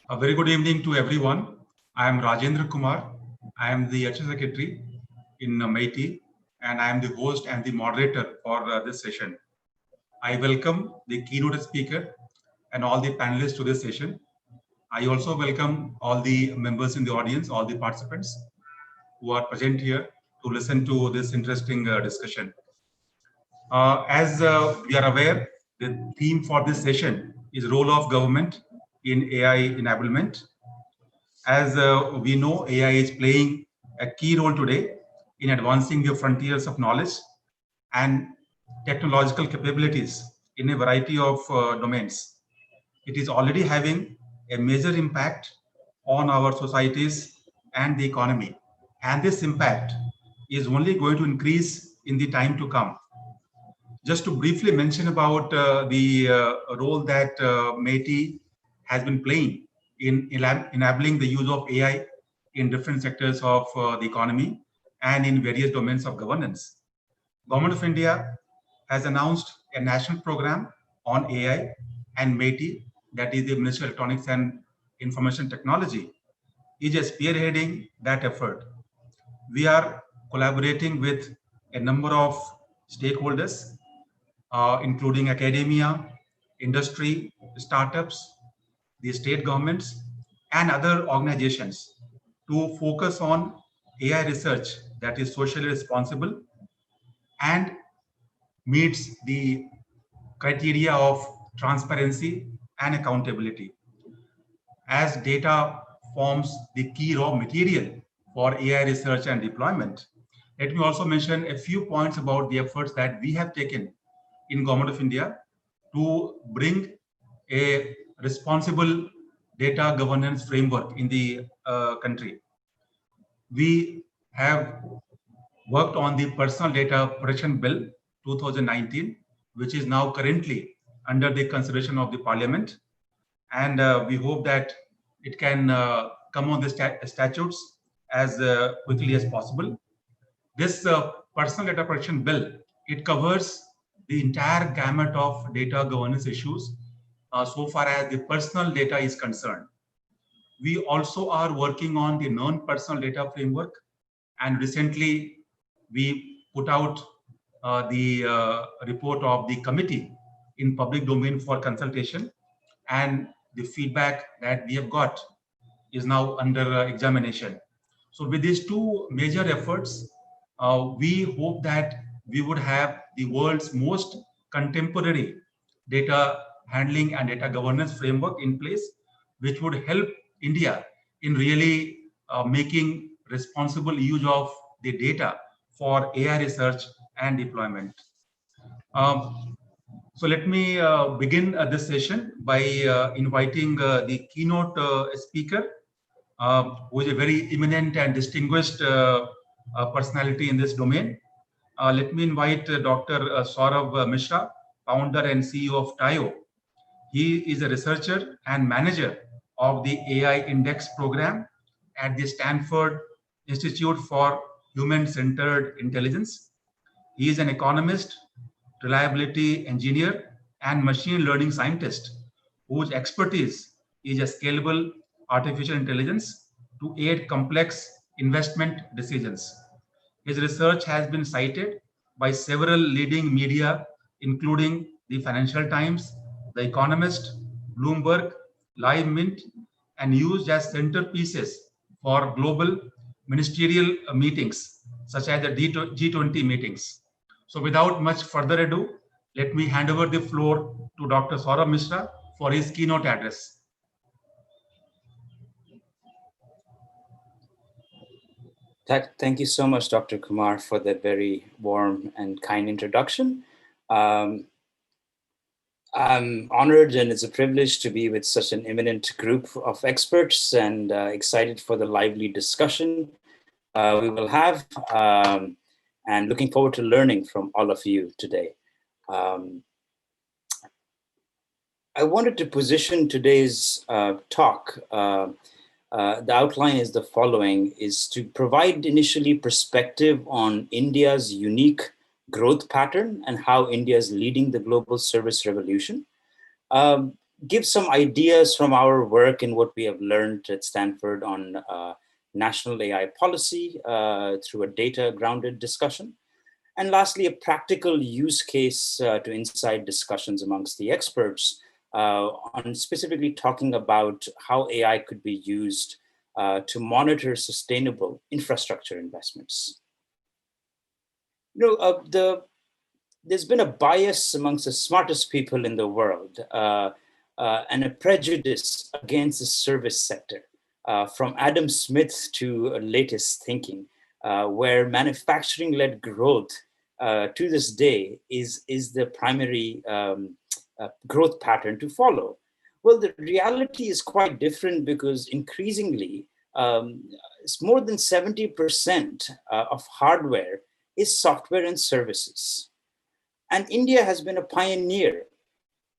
A very good evening to everyone. I am Rajendra Kumar. I am the HR Secretary in MeitY, and I am the host and the moderator for this session. I welcome the keynote speaker and all the panelists to this session. I also welcome all the members in the audience, all the participants who are present here to listen to this interesting discussion. As we are aware, the theme for this session is role of government in AI enablement. As we know, AI is playing a key role today in advancing the frontiers of knowledge and technological capabilities in a variety of domains. It is already having a major impact on our societies and the economy. And this impact is only going to increase in the time to come. Just to briefly mention about the role that MeitY has been playing in enabling the use of AI in different sectors of the economy and in various domains of governance. Government of India has announced a national program on AI, and MeitY, that is the Ministry of Electronics and Information Technology, is spearheading that effort. We are collaborating with a number of stakeholders, including academia, industry, startups, the state governments, and other organizations to focus on AI research that is socially responsible and meets the criteria of transparency and accountability. As data forms the key raw material for AI research and deployment, let me also mention a few points about the efforts that we have taken in Government of India to bring a responsible data governance framework in the country. We have worked on the Personal Data Protection Bill 2019, which is now currently under the consideration of the Parliament. And we hope that it can come on the statutes as quickly as possible. This Personal Data Protection Bill, it covers the entire gamut of data governance issues so far as the personal data is concerned. We also are working on the non-personal data framework, and recently we put out the report of the committee in public domain for consultation, and the feedback that we have got is now under examination. So with these two major efforts, we hope that we would have the world's most contemporary data handling and data governance framework in place, which would help India in really making responsible use of the data for AI research and deployment. So let me begin this session by inviting the keynote speaker, who is a very eminent and distinguished personality in this domain. Let me invite Dr. Saurabh Mishra, founder and CEO of TIO. He is a researcher and manager of the AI Index program at the Stanford Institute for Human-Centered Intelligence. He is an economist, reliability engineer, and machine learning scientist whose expertise is a scalable artificial intelligence to aid complex investment decisions. His research has been cited by several leading media, including the Financial Times, The Economist, Bloomberg, Live Mint, and used as centerpieces for global ministerial meetings, such as the G20 meetings. So without much further ado, let me hand over the floor to Dr. Saurabh Mishra for his keynote address. Thank you so much, Dr. Kumar, for that very warm and kind introduction. I'm honored and it's a privilege to be with such an eminent group of experts and excited for the lively discussion we will have and looking forward to learning from all of you today. I wanted to position today's talk. The outline is the following, is to provide initially perspective on India's unique growth pattern and how India is leading the global service revolution. give some ideas from our work and what we have learned at Stanford on national AI policy through a data-grounded discussion. And lastly, a practical use case to incite discussions amongst the experts on specifically talking about how AI could be used to monitor sustainable infrastructure investments. There's been a bias amongst the smartest people in the world and a prejudice against the service sector, from Adam Smith to latest thinking, where manufacturing-led growth to this day is the primary growth pattern to follow. Well, the reality is quite different because increasingly, it's more than 70% of hardware is software and services. And India has been a pioneer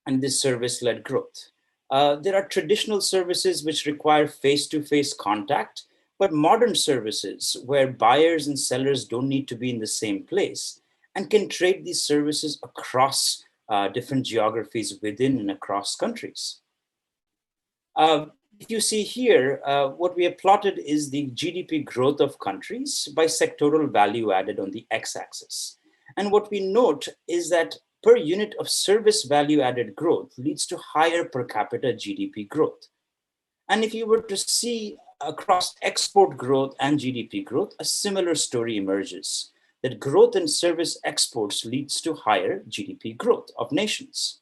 in this service-led growth. There are traditional services which require face-to-face contact, but modern services where buyers and sellers don't need to be in the same place and can trade these services across different geographies within and across countries. If you see here, what we have plotted is the GDP growth of countries by sectoral value added on the x-axis. And what we note is that per unit of service value added growth leads to higher per capita GDP growth. And if you were to see across export growth and GDP growth, a similar story emerges, that growth in service exports leads to higher GDP growth of nations.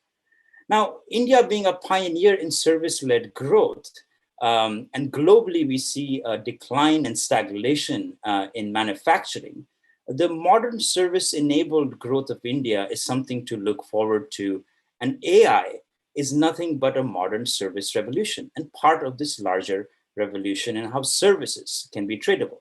Now, India being a pioneer in service-led growth, and globally we see a decline and stagnation in manufacturing, the modern service-enabled growth of India is something to look forward to, and AI is nothing but a modern service revolution and part of this larger revolution in how services can be tradable.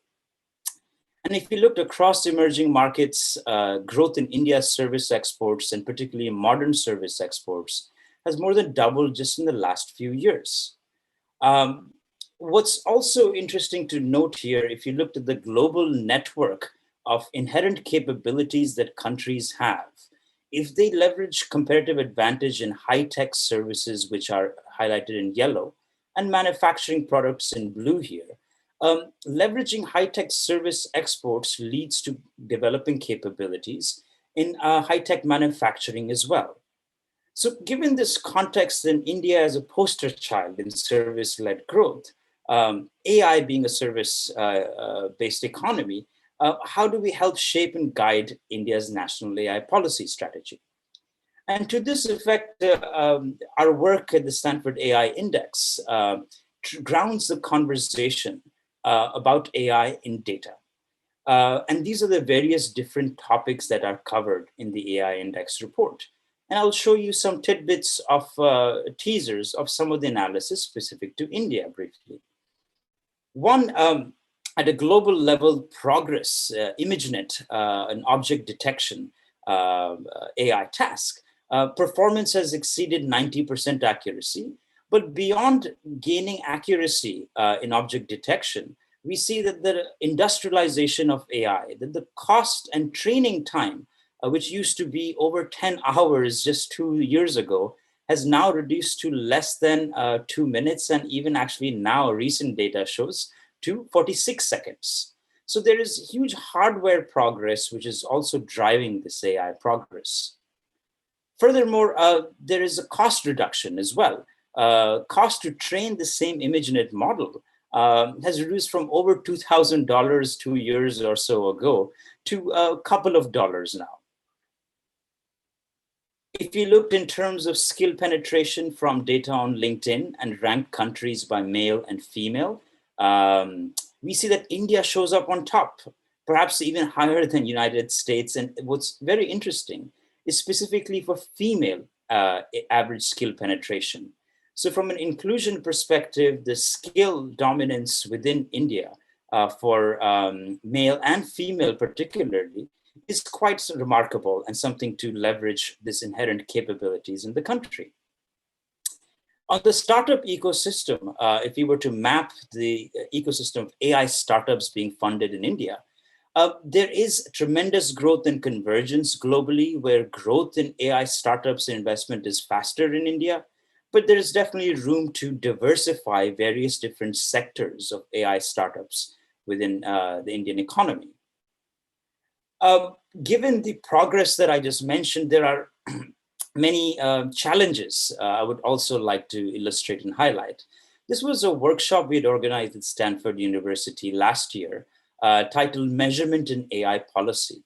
And if you looked across emerging markets, growth in India's service exports, and particularly modern service exports, has more than doubled just in the last few years. What's also interesting to note here, if you looked at the global network of inherent capabilities that countries have, if they leverage comparative advantage in high-tech services, which are highlighted in yellow, and manufacturing products in blue here, leveraging high-tech service exports leads to developing capabilities in high-tech manufacturing as well. So given this context, then India as a poster child in service-led growth, AI being a service-based economy, how do we help shape and guide India's national AI policy strategy? And to this effect, our work at the Stanford AI Index grounds the conversation about AI in data. And these are the various different topics that are covered in the AI Index report. And I'll show you some tidbits of teasers of some of the analysis specific to India briefly. One, at a global level, Progress, ImageNet, an object detection AI task, performance has exceeded 90% accuracy. But beyond gaining accuracy in object detection, we see that the industrialization of AI, that the cost and training time, which used to be over 10 hours just 2 years ago, has now reduced to less than 2 minutes, and even actually now recent data shows to 46 seconds. So there is huge hardware progress, which is also driving this AI progress. Furthermore, there is a cost reduction as well. Cost to train the same ImageNet model has reduced from over $2,000 2 years or so ago to a couple of dollars now. If you looked in terms of skill penetration from data on LinkedIn and ranked countries by male and female, we see that India shows up on top, perhaps even higher than United States. And what's very interesting is specifically for female average skill penetration. So from an inclusion perspective, the skill dominance within India for male and female particularly is quite remarkable and something to leverage this inherent capabilities in the country. On the startup ecosystem, if we were to map the ecosystem of AI startups being funded in India, there is tremendous growth and convergence globally, where growth in AI startups and investment is faster in India. but there is definitely room to diversify various different sectors of AI startups within the Indian economy. Given the progress that I just mentioned, there are many challenges I would also like to illustrate and highlight. This was a workshop we had organized at Stanford University last year, titled Measurement in AI Policy.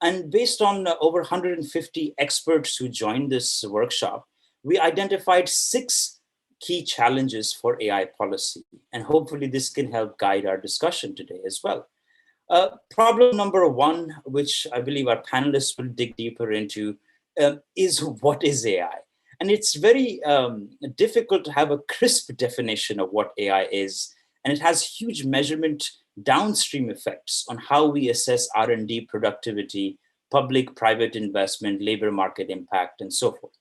And based on over 150 experts who joined this workshop, we identified 6 key challenges for AI policy. And hopefully this can help guide our discussion today as well. Problem number 1, which I believe our panelists will dig deeper into, is what is AI? And it's very difficult to have a crisp definition of what AI is. And it has huge measurement downstream effects on how we assess R&D productivity, public, private investment, labor market impact, and so forth.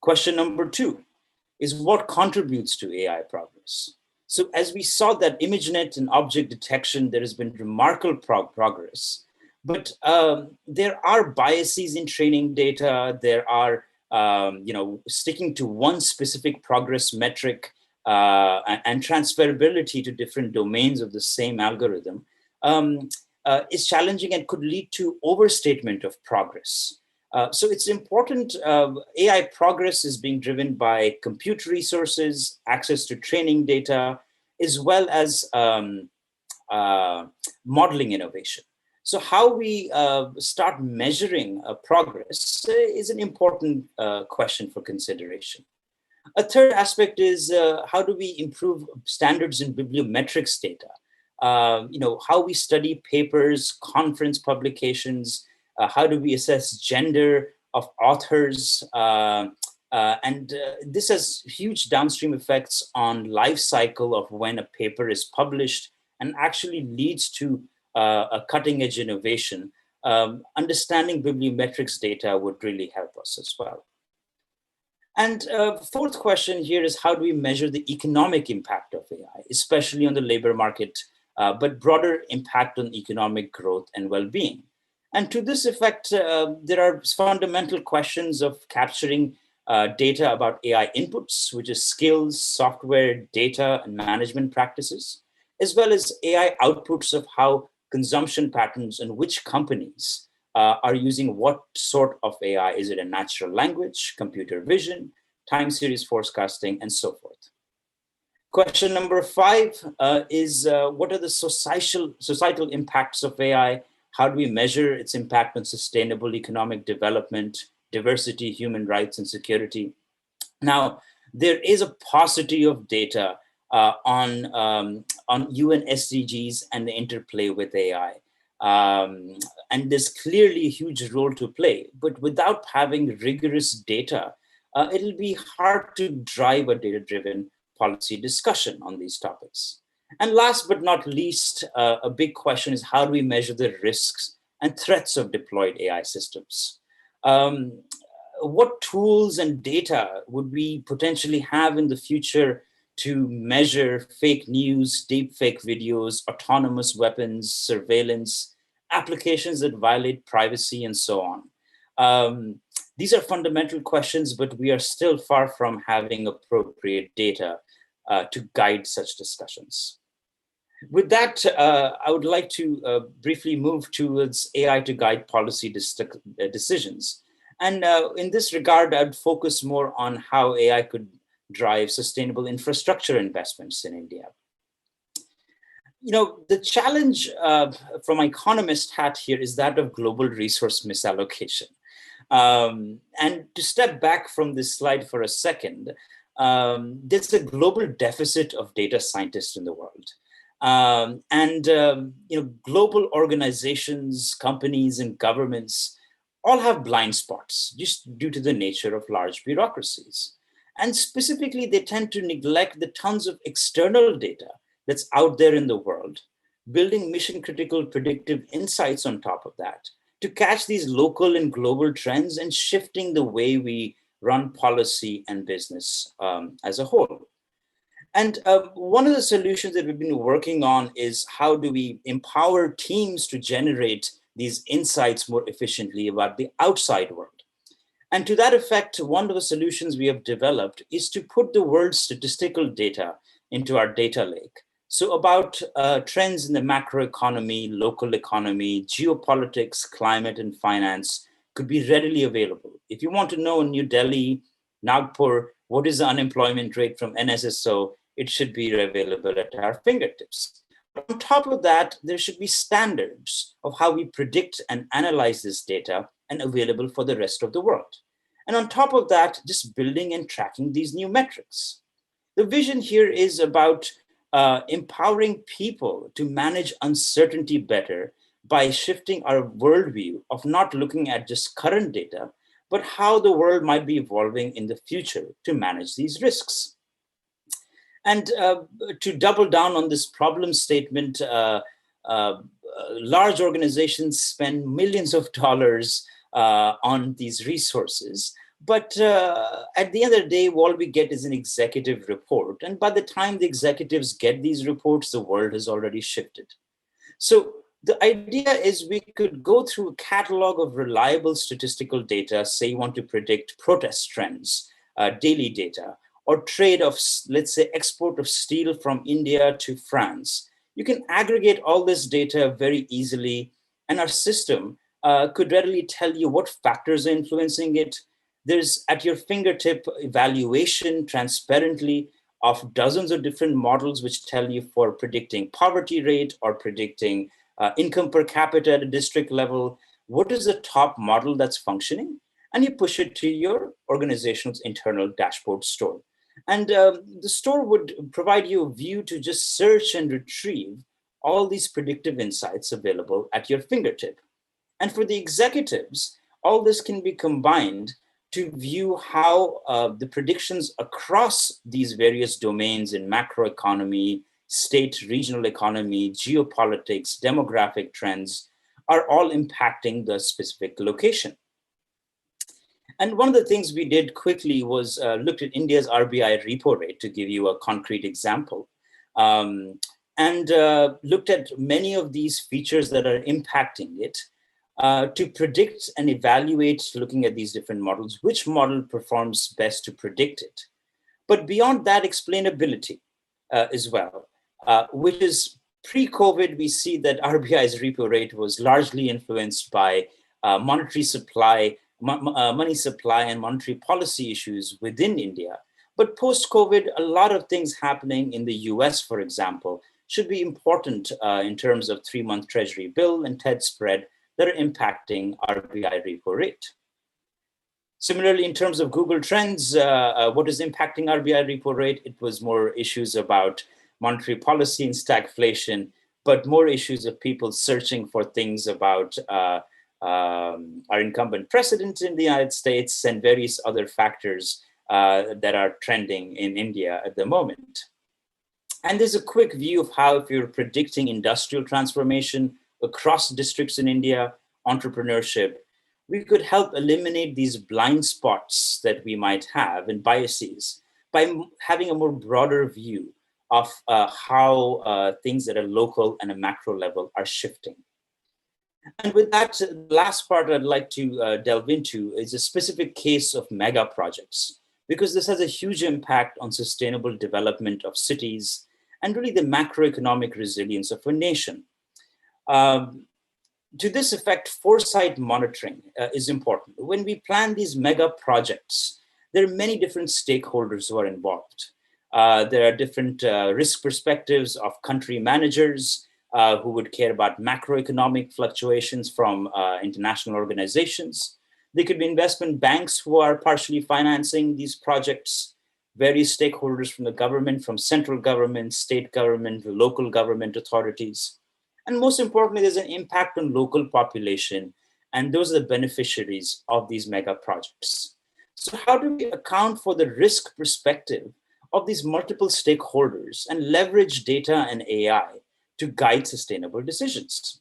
Question number 2 is what contributes to AI progress? So as we saw that ImageNet and object detection, there has been remarkable progress, but there are biases in training data. There are, sticking to one specific progress metric and transferability to different domains of the same algorithm is challenging and could lead to overstatement of progress. So it's important, AI progress is being driven by compute resources, access to training data, as well as modeling innovation. So how we start measuring progress is an important question for consideration. A third aspect is how do we improve standards in bibliometrics data? How we study papers, conference publications, how do we assess gender of authors? And this has huge downstream effects on life cycle of when a paper is published and actually leads to a cutting edge innovation. Understanding bibliometrics data would really help us as well. And fourth question here is how do we measure the economic impact of AI, especially on the labor market, but broader impact on economic growth and well-being? And to this effect, there are fundamental questions of capturing data about AI inputs, which is skills, software, data, and management practices, as well as AI outputs of how consumption patterns and which companies are using what sort of AI. Is it a natural language, computer vision, time series forecasting, and so forth? Question number 5 is what are the societal impacts of AI? How do we measure its impact on sustainable economic development, diversity, human rights, and security? Now, there is a paucity of data on UN SDGs and the interplay with AI. And there's clearly a huge role to play, but without having rigorous data, it'll be hard to drive a data-driven policy discussion on these topics. And last but not least, a big question is how do we measure the risks and threats of deployed AI systems? What tools and data would we potentially have in the future to measure fake news, deepfake videos, autonomous weapons, surveillance, applications that violate privacy, and so on? These are fundamental questions, but we are still far from having appropriate data to guide such discussions. With that, I would like to briefly move towards AI to guide policy decisions. And in this regard, I'd focus more on how AI could drive sustainable infrastructure investments in India. The challenge from my economist hat here is that of global resource misallocation. And to step back from this slide for a second, there's a global deficit of data scientists in the world. Global organizations, companies, and governments all have blind spots just due to the nature of large bureaucracies. And specifically, they tend to neglect the tons of external data that's out there in the world, building mission-critical predictive insights on top of that to catch these local and global trends and shifting the way we run policy and business as a whole. And one of the solutions that we've been working on is how do we empower teams to generate these insights more efficiently about the outside world. And to that effect, one of the solutions we have developed is to put the world's statistical data into our data lake. So about trends in the macroeconomy, local economy, geopolitics, climate, and finance could be readily available. If you want to know in New Delhi, Nagpur, what is the unemployment rate from NSSO, it should be available at our fingertips. But on top of that, there should be standards of how we predict and analyze this data and available for the rest of the world. And on top of that, just building and tracking these new metrics. The vision here is about empowering people to manage uncertainty better by shifting our worldview of not looking at just current data, but how the world might be evolving in the future to manage these risks. And to double down on this problem statement, large organizations spend millions of dollars on these resources. But at the end of the day, all we get is an executive report. And by the time the executives get these reports, the world has already shifted. So the idea is we could go through a catalog of reliable statistical data, say you want to predict protest trends, daily data, or trade of, let's say, export of steel from India to France. You can aggregate all this data very easily, and our system could readily tell you what factors are influencing it. There's at your fingertip evaluation transparently of dozens of different models which tell you for predicting poverty rate or predicting income per capita at a district level, what is the top model that's functioning? And you push it to your organization's internal dashboard store. And the store would provide you a view to just search and retrieve all these predictive insights available at your fingertip. And for the executives, all this can be combined to view how the predictions across these various domains in macroeconomy, state, regional economy, geopolitics, demographic trends are all impacting the specific location. And one of the things we did quickly was looked at India's RBI repo rate, to give you a concrete example, and looked at many of these features that are impacting it to predict and evaluate, looking at these different models, which model performs best to predict it. But beyond that, explainability as well, which is pre-COVID, we see that RBI's repo rate was largely influenced by monetary supply, money supply and monetary policy issues within India. But post-COVID, a lot of things happening in the US, for example, should be important in terms of 3-month Treasury bill and TED spread that are impacting RBI repo rate. Similarly, in terms of Google Trends, what is impacting RBI repo rate? It was more issues about monetary policy and stagflation, but more issues of people searching for things about our incumbent president in the United States and various other factors that are trending in India at the moment. And there's a quick view of how, if you're predicting industrial transformation across districts in India, entrepreneurship, we could help eliminate these blind spots that we might have and biases by having a more broader view of how things at a local and a macro level are shifting. And with that, the last part I'd like to delve into is a specific case of mega projects, because this has a huge impact on sustainable development of cities and really the macroeconomic resilience of a nation. To this effect, foresight monitoring is important. When we plan these mega projects, there are many different stakeholders who are involved. There are different risk perspectives of country managers who would care about macroeconomic fluctuations from international organizations. There could be investment banks who are partially financing these projects, various stakeholders from the government, from central government, state government, local government authorities. And most importantly, there's an impact on local population, and those are the beneficiaries of these mega projects. So how do we account for the risk perspective of these multiple stakeholders and leverage data and AI to guide sustainable decisions?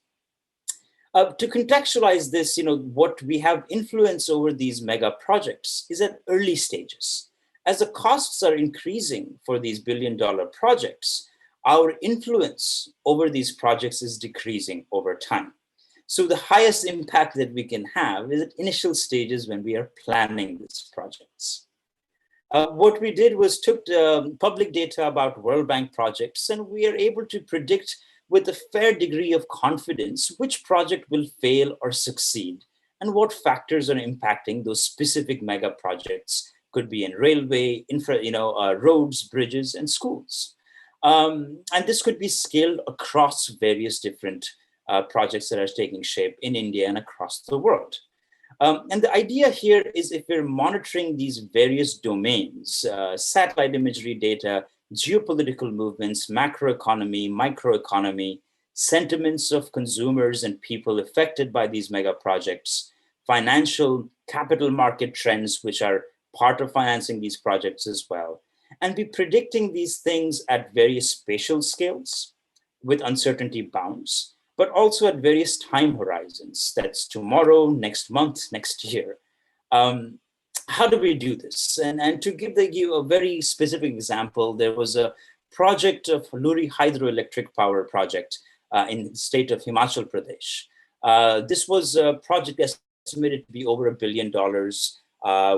To contextualize this, what we have influence over these mega projects is at early stages. As the costs are increasing for these billion-dollar projects, our influence over these projects is decreasing over time. So the highest impact that we can have is at initial stages when we are planning these projects. What we did was took public data about World Bank projects, and we are able to predict with a fair degree of confidence which project will fail or succeed, and what factors are impacting those specific mega projects. Could be in railway, roads, bridges, and schools. And this could be scaled across various different projects that are taking shape in India and across the world. And the idea here is if we're monitoring these various domains, satellite imagery data, geopolitical movements, macroeconomy, microeconomy, sentiments of consumers and people affected by these mega projects, financial capital market trends, which are part of financing these projects as well, and be predicting these things at various spatial scales with uncertainty bounds, but also at various time horizons. That's tomorrow, next month, next year. How do we do this? And to give you a very specific example, there was a project of Luri hydroelectric power project in the state of Himachal Pradesh. This was a project estimated to be over $1 billion.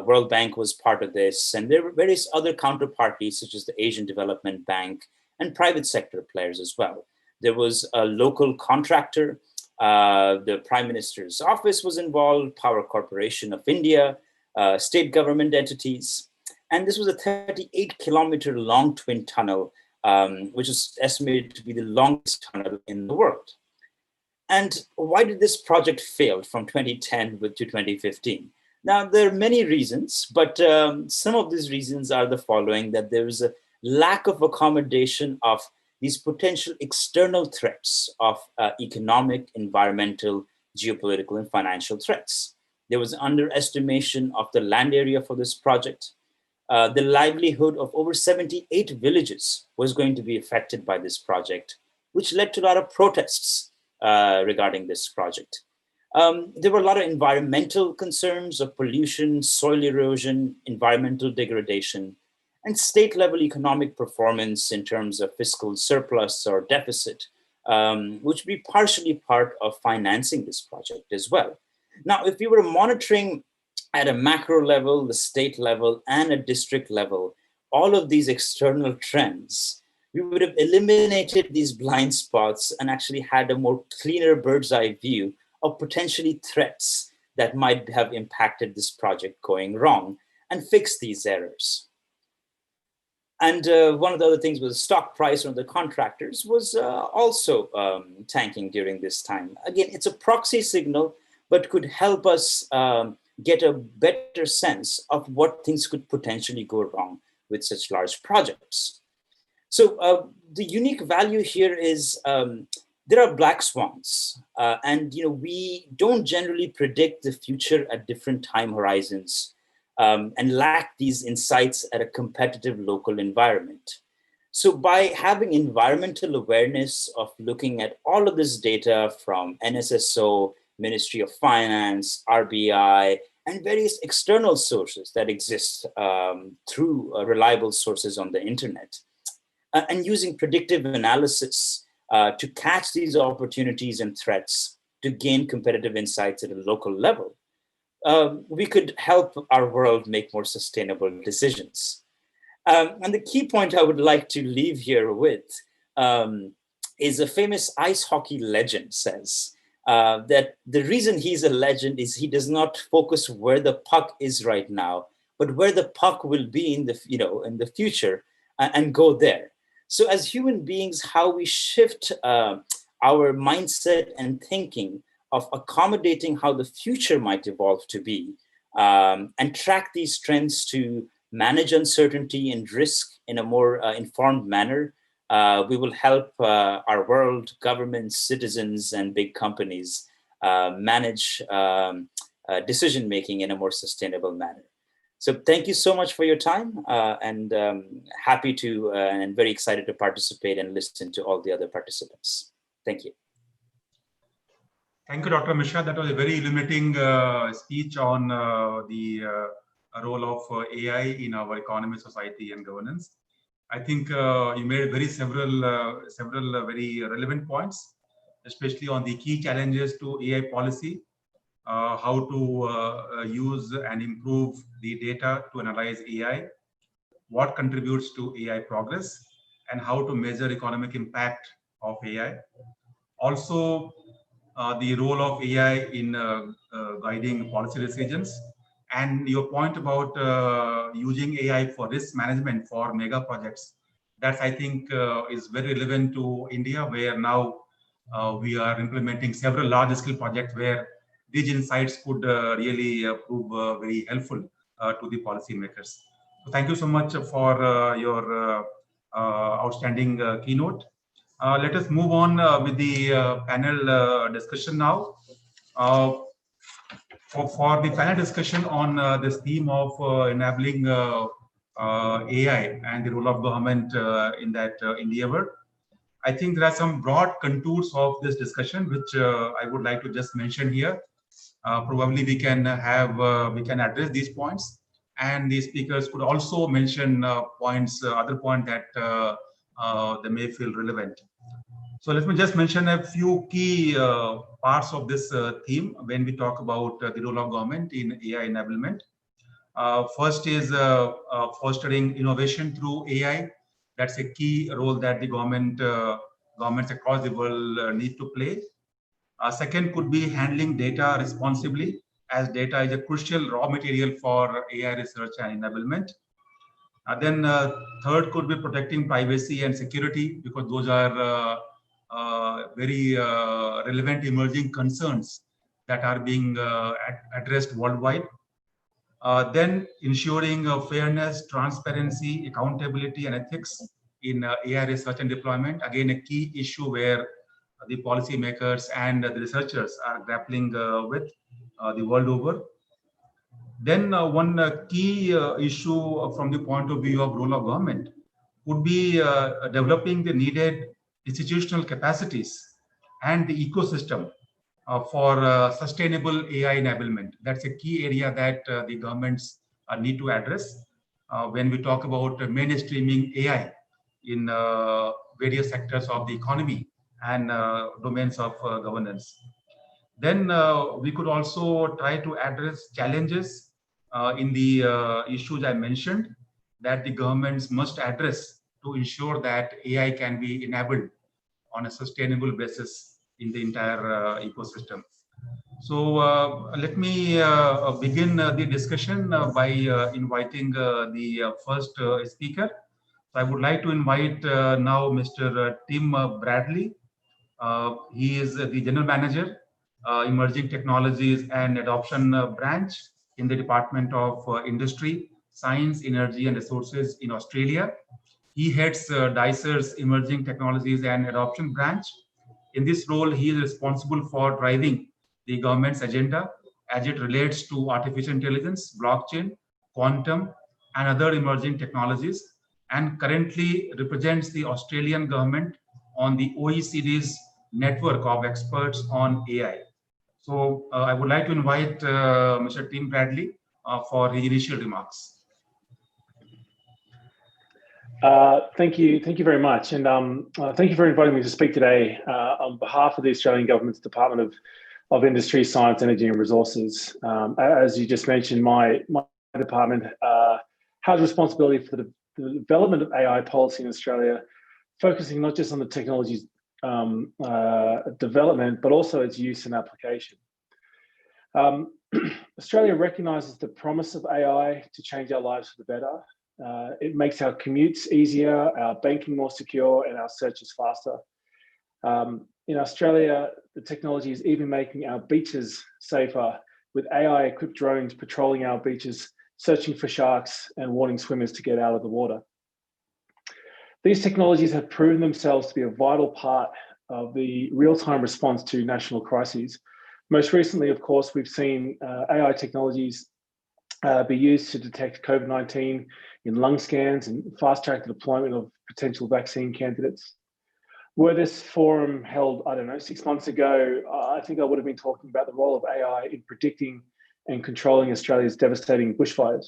World Bank was part of this, and there were various other counterparties such as the Asian Development Bank and private sector players as well. There was a local contractor, the Prime Minister's office was involved, Power Corporation of India, state government entities. And this was a 38-kilometer long twin tunnel, which is estimated to be the longest tunnel in the world. And why did this project fail from 2010 to 2015? Now, there are many reasons, but some of these reasons are the following: that there is a lack of accommodation of these potential external threats of economic, environmental, geopolitical, and financial threats. There was underestimation of the land area for this project. The livelihood of over 78 villages was going to be affected by this project, which led to a lot of protests regarding this project. There were a lot of environmental concerns of pollution, soil erosion, environmental degradation, and state-level economic performance in terms of fiscal surplus or deficit, which would be partially part of financing this project as well. Now, if we were monitoring at a macro level, the state level, and a district level, all of these external trends, we would have eliminated these blind spots and actually had a more cleaner bird's eye view of potentially threats that might have impacted this project going wrong and fix these errors. And one of the other things was stock price of the contractors was also tanking during this time. Again, it's a proxy signal, but could help us get a better sense of what things could potentially go wrong with such large projects. So the unique value here is there are black swans, and we don't generally predict the future at different time horizons and lack these insights at a competitive local environment. So by having environmental awareness of looking at all of this data from NSSO, Ministry of Finance, RBI, and various external sources that exist through reliable sources on the internet, and using predictive analysis to catch these opportunities and threats to gain competitive insights at a local level, we could help our world make more sustainable decisions. And the key point I would like to leave here with is a famous ice hockey legend says that the reason he's a legend is he does not focus where the puck is right now, but where the puck will be in the future, and go there. So as human beings, how we shift our mindset and thinking of accommodating how the future might evolve to be, and track these trends to manage uncertainty and risk in a more informed manner, we will help our world, governments, citizens, and big companies manage decision-making in a more sustainable manner. So thank you so much for your time, and happy to and very excited to participate and listen to all the other participants. Thank you. Thank you, Dr. Mishra. That was a very illuminating speech on the role of AI in our economy, society, and governance. I think you made several very relevant points. especially on the key challenges to AI policy, how to use and improve the data to analyze AI, what contributes to AI progress, and how to measure economic impact of AI. Also, the role of AI in guiding policy decisions, and your point about using AI for risk management for mega projects. That I think is very relevant to India, where now we are implementing several large-scale projects where these insights could really prove very helpful to the policymakers. So thank you so much for your outstanding keynote. Let us move on with the panel discussion now. For the panel discussion on this theme of enabling AI and the role of government in that endeavor, I think there are some broad contours of this discussion, which I would like to just mention here. Probably we can address these points, and the speakers could also mention other points that they may feel relevant. So let me just mention a few key parts of this theme when we talk about the role of government in AI enablement. First is fostering innovation through AI. That's a key role that the governments across the world need to play. Second could be handling data responsibly, as data is a crucial raw material for AI research and enablement. Then third could be protecting privacy and security, because those are very relevant emerging concerns that are being addressed worldwide. Then ensuring fairness, transparency, accountability, and ethics in AI research and deployment. Again, a key issue where the policymakers and the researchers are grappling with the world over. Then one key issue from the point of view of role of government would be developing the needed institutional capacities and the ecosystem for sustainable AI enablement. That's a key area that the governments need to address when we talk about mainstreaming AI in various sectors of the economy and domains of governance. Then we could also try to address challenges in the issues I mentioned that the governments must address to ensure that AI can be enabled on a sustainable basis in the entire ecosystem. So let me begin the discussion by inviting the first speaker. So I would like to invite now Mr. Tim Bradley. He is the General Manager, Emerging Technologies and Adoption Branch in the Department of Industry, Science, Energy and Resources in Australia. He heads DICER's Emerging Technologies and Adoption Branch. In this role, he is responsible for driving the government's agenda as it relates to artificial intelligence, blockchain, quantum, and other emerging technologies, and currently represents the Australian government on the OECD's network of experts on AI. So I would like to invite Mr. Tim Bradley for his initial remarks. Thank you very much, and thank you for inviting me to speak today on behalf of the Australian Government's Department of Industry, Science, Energy and Resources. As you just mentioned, my department has responsibility for the development of AI policy in Australia, focusing not just on the technology's development, but also its use and application. Australia recognises the promise of AI to change our lives for the better. It makes our commutes easier, our banking more secure, and our searches faster. In Australia, the technology is even making our beaches safer, with AI-equipped drones patrolling our beaches, searching for sharks and warning swimmers to get out of the water. These technologies have proven themselves to be a vital part of the real-time response to national crises. Most recently, of course, we've seen AI technologies be used to detect COVID-19 in lung scans and fast-track the deployment of potential vaccine candidates. Were this forum held, I don't know, 6 months ago, I think I would have been talking about the role of AI in predicting and controlling Australia's devastating bushfires.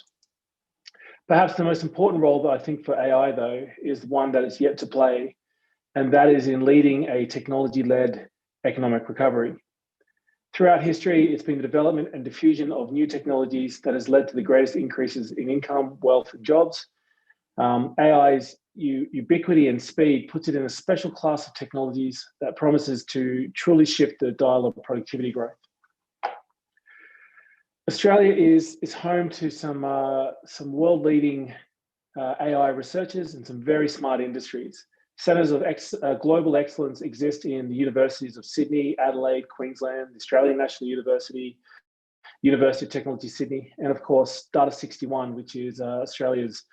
Perhaps the most important role that I think for AI, though, is one that is yet to play, and that is in leading a technology-led economic recovery. Throughout history, it's been the development and diffusion of new technologies that has led to the greatest increases in income, wealth, and jobs. AI's ubiquity and speed puts it in a special class of technologies that promises to truly shift the dial of productivity growth. Australia is home to some world-leading AI researchers and some very smart industries. Centres of global excellence exist in the universities of Sydney, Adelaide, Queensland, the Australian National University, University of Technology Sydney, and of course Data61, which is Australia's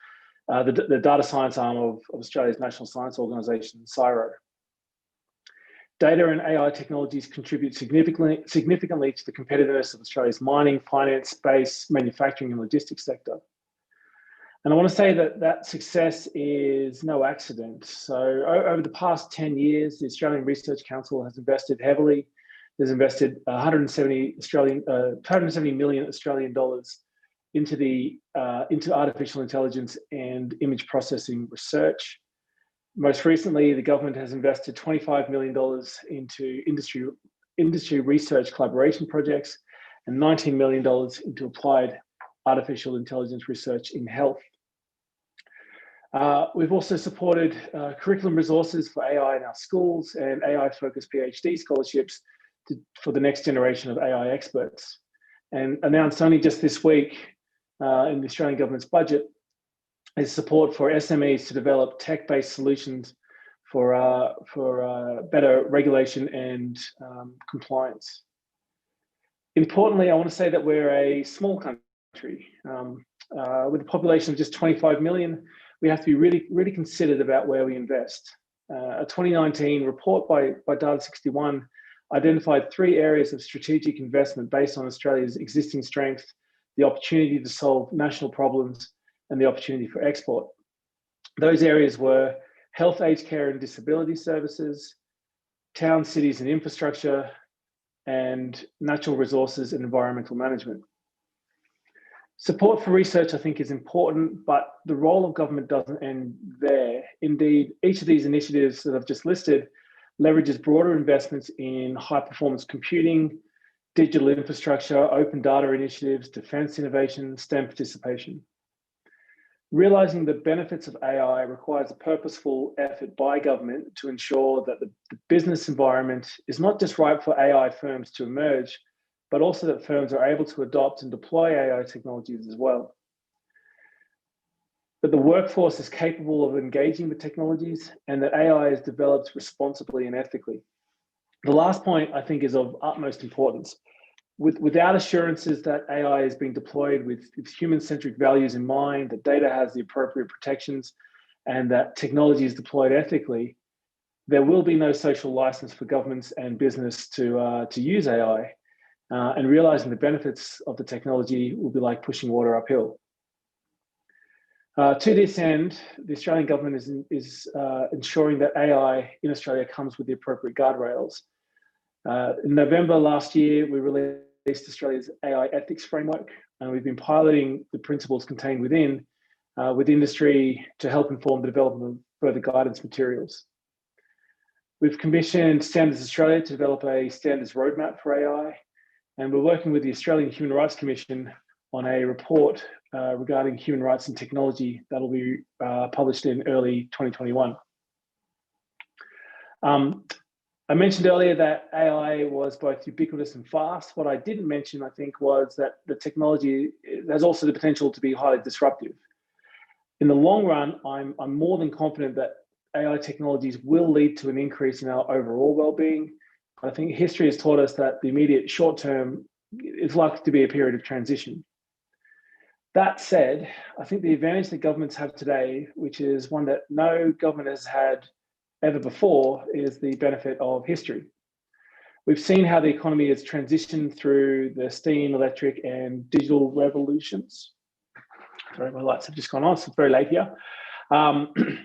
the data science arm of Australia's national science organisation, CSIRO. Data and AI technologies contribute significantly to the competitiveness of Australia's mining, finance, space, manufacturing and logistics sector. And I want to say that success is no accident. So over the past 10 years, the Australian Research Council has invested heavily. There's invested 170 million Australian dollars into artificial intelligence and image processing research. Most recently, the government has invested $25 million into industry research collaboration projects and $19 million into applied artificial intelligence research in health. We've also supported curriculum resources for AI in our schools and AI-focused PhD scholarships for the next generation of AI experts. And announced only just this week in the Australian government's budget is support for SMEs to develop tech-based solutions for better regulation and compliance. Importantly, I want to say that we're a small country. With a population of just 25 million, we have to be really considered about where we invest. A 2019 report by Data61 identified 3 areas of strategic investment based on Australia's existing strength, the opportunity to solve national problems, and the opportunity for export. Those areas were health, aged care and disability services, towns, cities and infrastructure, and natural resources and environmental management. Support for research, I think, is important, but the role of government doesn't end there. Indeed, each of these initiatives that I've just listed leverages broader investments in high-performance computing, digital infrastructure, open data initiatives, defense innovation, STEM participation. Realizing the benefits of AI requires a purposeful effort by government to ensure that the business environment is not just right for AI firms to emerge, but also that firms are able to adopt and deploy AI technologies as well. That the workforce is capable of engaging with technologies and that AI is developed responsibly and ethically. The last point, I think, is of utmost importance. Without assurances that AI is being deployed with human-centric values in mind, that data has the appropriate protections, and that technology is deployed ethically, there will be no social license for governments and business to use AI. And realizing the benefits of the technology will be like pushing water uphill. To this end, the Australian government is ensuring that AI in Australia comes with the appropriate guardrails. In November last year, we released Australia's AI ethics framework, and we've been piloting the principles contained within with industry to help inform the development of further guidance materials. We've commissioned Standards Australia to develop a standards roadmap for AI, and we're working with the Australian Human Rights Commission on a report regarding human rights and technology that will be published in early 2021. I mentioned earlier that AI was both ubiquitous and fast. What I didn't mention, I think, was that the technology has also the potential to be highly disruptive. In the long run, I'm more than confident that AI technologies will lead to an increase in our overall well-being. I think history has taught us that the immediate short term is likely to be a period of transition. That said, I think the advantage that governments have today, which is one that no government has had ever before, is the benefit of history. We've seen how the economy has transitioned through the steam, electric, and digital revolutions. Sorry, my lights have just gone on, so it's very late here. And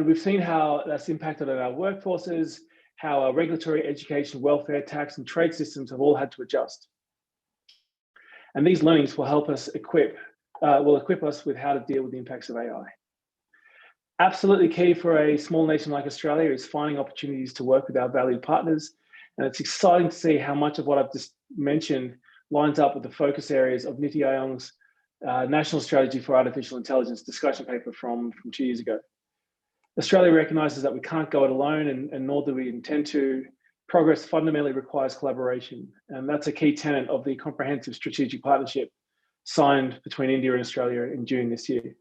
we've seen how that's impacted on our workforces, how our regulatory, education, welfare, tax, and trade systems have all had to adjust. And these learnings will help us equip us with how to deal with the impacts of AI. Absolutely key for a small nation like Australia is finding opportunities to work with our valued partners. And it's exciting to see how much of what I've just mentioned lines up with the focus areas of MeitY Aung's National Strategy for Artificial Intelligence discussion paper from 2 years ago. Australia recognises that we can't go it alone, and nor do we intend to. Progress fundamentally requires collaboration, and that's a key tenet of the comprehensive strategic partnership signed between India and Australia in June this year.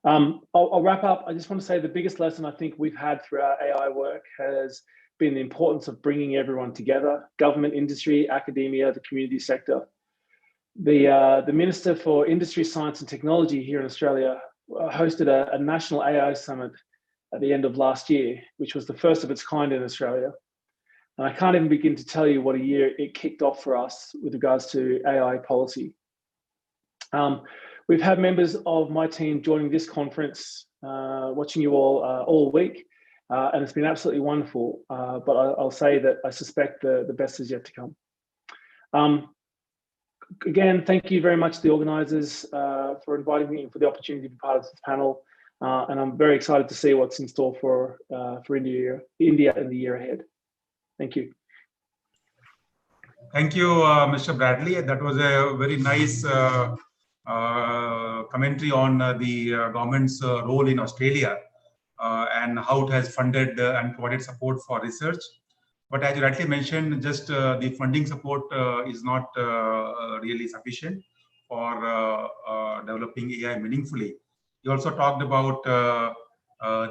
I'll wrap up. I just want to say the biggest lesson I think we've had through our AI work has been the importance of bringing everyone together: government, industry, academia, the community sector. The Minister for Industry, Science and Technology here in Australia hosted a national AI summit at the end of last year, which was the first of its kind in Australia. And I can't even begin to tell you what a year it kicked off for us with regards to AI policy. We've had members of my team joining this conference, watching you all week, and it's been absolutely wonderful. But I'll say that I suspect the best is yet to come. Again, thank you very much to the organisers for inviting me and for the opportunity to be part of this panel. And I'm very excited to see what's in store for India in the year ahead. Thank you. Thank you, Mr. Bradley. That was a very nice commentary on the government's role in Australia and how it has funded and provided support for research. But as you rightly mentioned, just the funding support is not really sufficient for developing AI meaningfully. You also talked about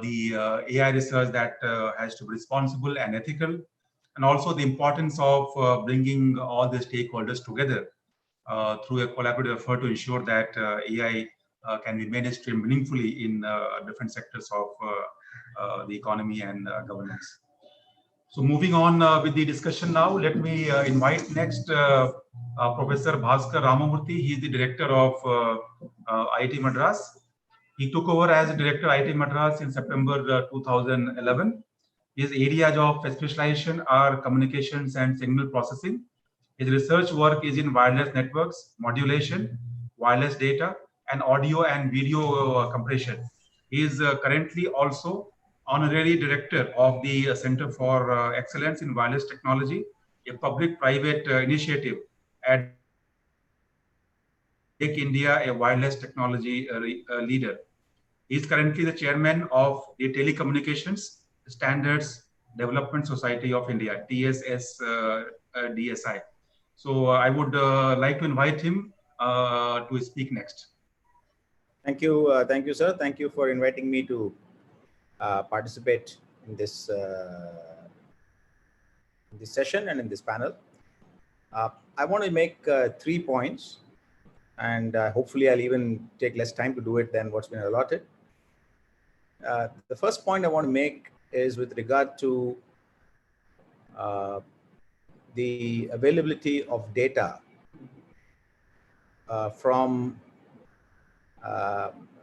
the AI research that has to be responsible and ethical, and also the importance of bringing all the stakeholders together through a collaborative effort to ensure that AI can be mainstreamed meaningfully in different sectors of the economy and governance. So moving on with the discussion now, let me invite next Professor Bhaskar Ramamurthy. He is the director of IIT Madras. He took over as director IIT Madras in September 2011. His areas of specialization are communications and signal processing. His research work is in wireless networks, modulation, wireless data, and audio and video compression. He is currently also honorary director of the Center for Excellence in Wireless Technology, a public-private initiative at Make India a wireless technology leader. He is currently the chairman of the Telecommunications Standards Development Society of India, TSS-DSI. So I would like to invite him to speak next. Thank you, sir. Thank you for inviting me to participate in this session and in this panel. I want to make 3 points, and hopefully I'll even take less time to do it than what's been allotted. The first point I want to make is with regard to the availability of data from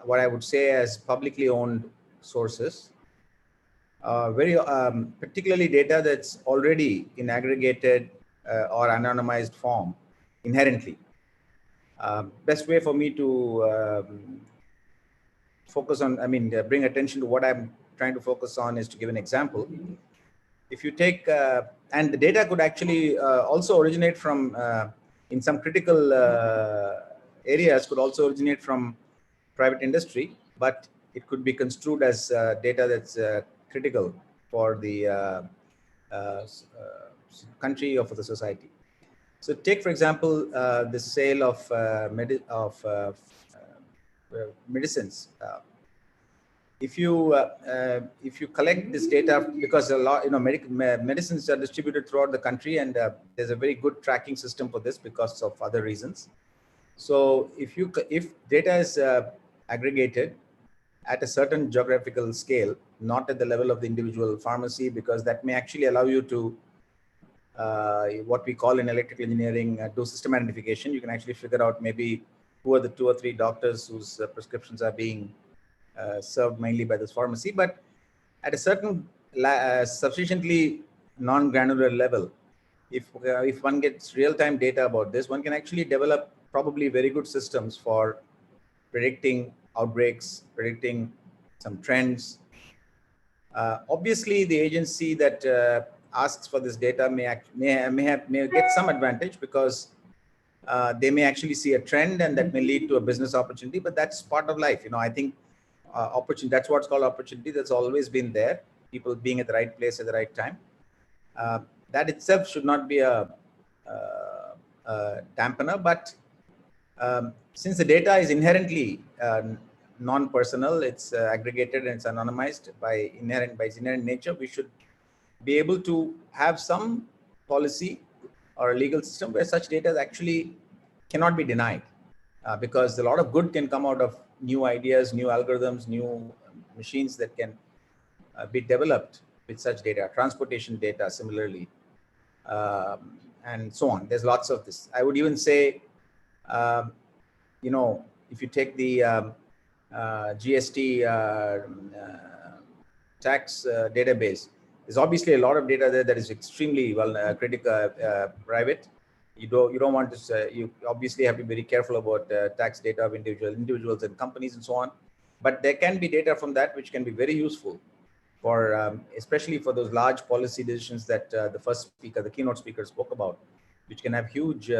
what I would say as publicly owned sources, particularly data that's already in aggregated or anonymized form inherently. Best way for me to focus on, bring attention to what I'm trying to focus on is to give an example. If you take, and the data could actually also originate from, in some critical areas, could also originate from private industry, but it could be construed as data that's critical for the country or for the society. So take, for example, the sale of medicines. If you collect this data, because a lot, medicines are distributed throughout the country, and there's a very good tracking system for this because of other reasons. So if data is aggregated at a certain geographical scale, not at the level of the individual pharmacy, because that may actually allow you to what we call in electrical engineering do system identification. You can actually figure out maybe who are the 2 or 3 doctors whose prescriptions are being served mainly by this pharmacy. But at a certain sufficiently non-granular level, if one gets real-time data about this, one can actually develop probably very good systems for predicting outbreaks, predicting some trends. Obviously, the agency that asks for this data may get some advantage because they may actually see a trend and that may lead to a business opportunity, but that's part of life. I think opportunity, that's what's called opportunity. That's always been there. People being at the right place at the right time. That itself should not be a dampener, but since the data is inherently non-personal, it's aggregated and it's anonymized by its inherent nature, we should be able to have some policy or a legal system where such data actually cannot be denied, because a lot of good can come out of new ideas, new algorithms, new machines that can be developed with such data, transportation data similarly, and so on. There's lots of this. I would even say, if you take the GST tax database, there's obviously a lot of data there that is extremely private. You don't want to. You obviously have to be very careful about tax data of individuals and companies and so on. But there can be data from that which can be very useful for, especially for those large policy decisions that the keynote speaker spoke about, which can have huge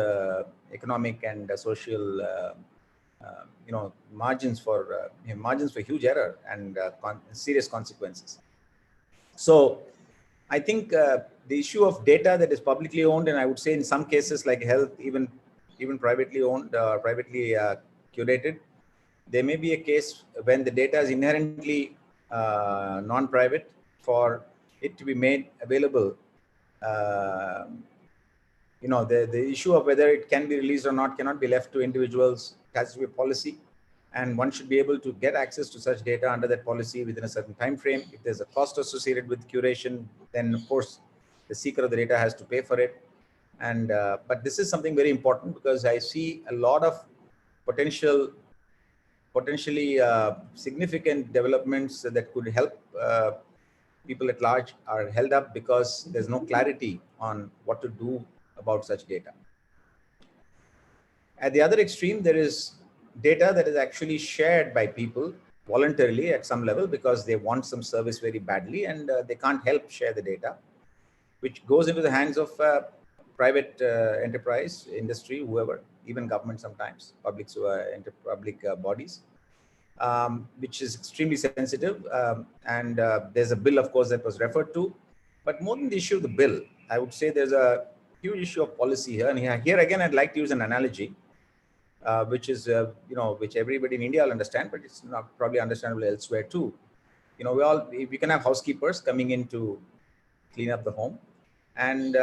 economic and social, margins for huge error and serious consequences. So I think the issue of data that is publicly owned, and I would say in some cases like health, even privately owned, privately curated, there may be a case when the data is inherently non-private for it to be made available. The issue of whether it can be released or not cannot be left to individuals. It has to be a policy, and one should be able to get access to such data under that policy within a certain time frame. If there's a cost associated with curation, then of course the seeker of the data has to pay for it. And but this is something very important, because I see a lot of potentially significant developments that could help people at large are held up because there's no clarity on what to do about such data. At the other extreme, there is data that is actually shared by people voluntarily at some level because they want some service very badly and they can't help share the data, which goes into the hands of private enterprise, industry, whoever, even government sometimes, public bodies, which is extremely sensitive. And there's a bill, of course, that was referred to. But more than the issue of the bill, I would say there's a huge issue of policy here. And here again, I'd like to use an analogy, which is, which everybody in India will understand, but it's not probably understandable elsewhere too. We can have housekeepers coming in to clean up the home. And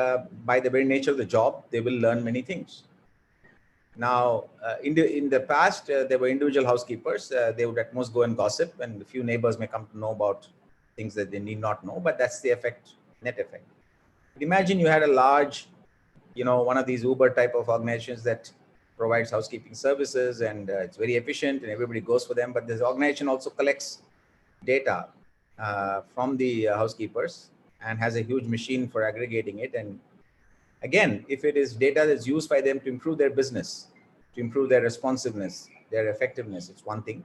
by the very nature of the job, they will learn many things. Now, in the past, there were individual housekeepers. They would at most go and gossip, and a few neighbors may come to know about things that they need not know, but that's the net effect. But imagine you had a large, one of these Uber type of organizations that provides housekeeping services, and it's very efficient and everybody goes for them. But this organization also collects data from the housekeepers and has a huge machine for aggregating it. And again, if it is data that's used by them to improve their business, to improve their responsiveness, their effectiveness, it's one thing.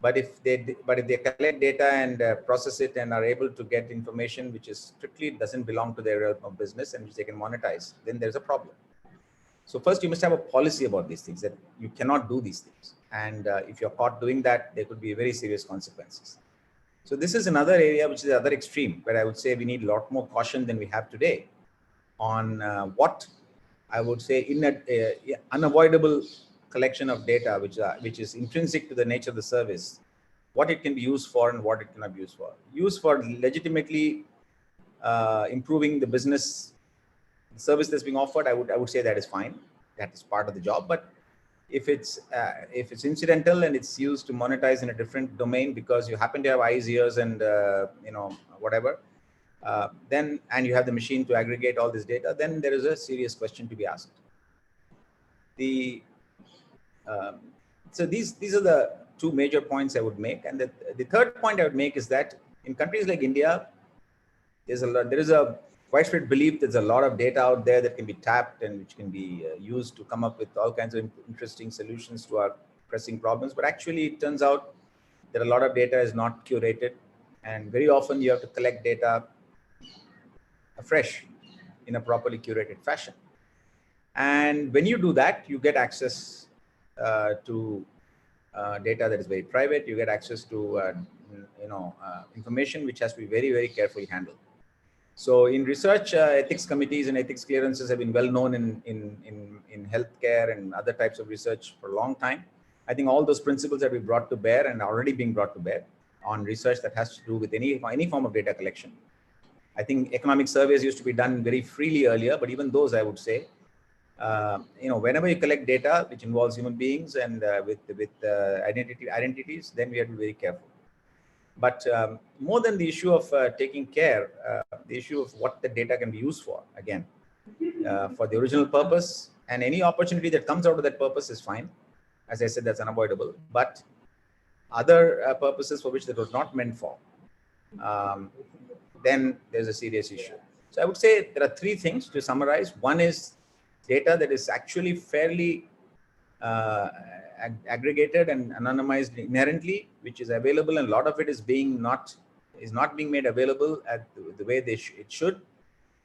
But if they collect data and process it and are able to get information which is strictly doesn't belong to their realm of business and which they can monetize, then there's a problem. So first, you must have a policy about these things, that you cannot do these things. And if you're caught doing that, there could be very serious consequences. So this is another area which is the other extreme, where I would say we need a lot more caution than we have today on what I would say unavoidable collection of data, which is intrinsic to the nature of the service, what it can be used for and what it cannot be used for. Used for legitimately improving the business service that's being offered, I would say that is fine. That is part of the job. But if it's incidental and it's used to monetize in a different domain because you happen to have eyes, ears, and whatever, then and you have the machine to aggregate all this data, then there is a serious question to be asked. So these are the two major points I would make, and the third point I would make is that in countries like India, there is a widespread belief there's a lot of data out there that can be tapped and which can be used to come up with all kinds of interesting solutions to our pressing problems. But actually, it turns out that a lot of data is not curated, and very often you have to collect data afresh in a properly curated fashion. And when you do that, you get access to data that is very private. You get access to information which has to be very, very carefully handled. So in research, ethics committees and ethics clearances have been well known in healthcare and other types of research for a long time. I think all those principles that we brought to bear and are already being brought to bear on research that has to do with any form of data collection. I think economic surveys used to be done very freely earlier, but even those, I would say, whenever you collect data which involves human beings and with identities, then we have to be very careful. But more than the issue of taking care, the issue of what the data can be used for, again, for the original purpose, and any opportunity that comes out of that purpose is fine. As I said, that's unavoidable. But other purposes for which that was not meant for, then there's a serious issue. So I would say there are three things to summarize. One is data that is actually fairly aggregated and anonymized inherently, which is available, and a lot of it is not being made available at the way it should,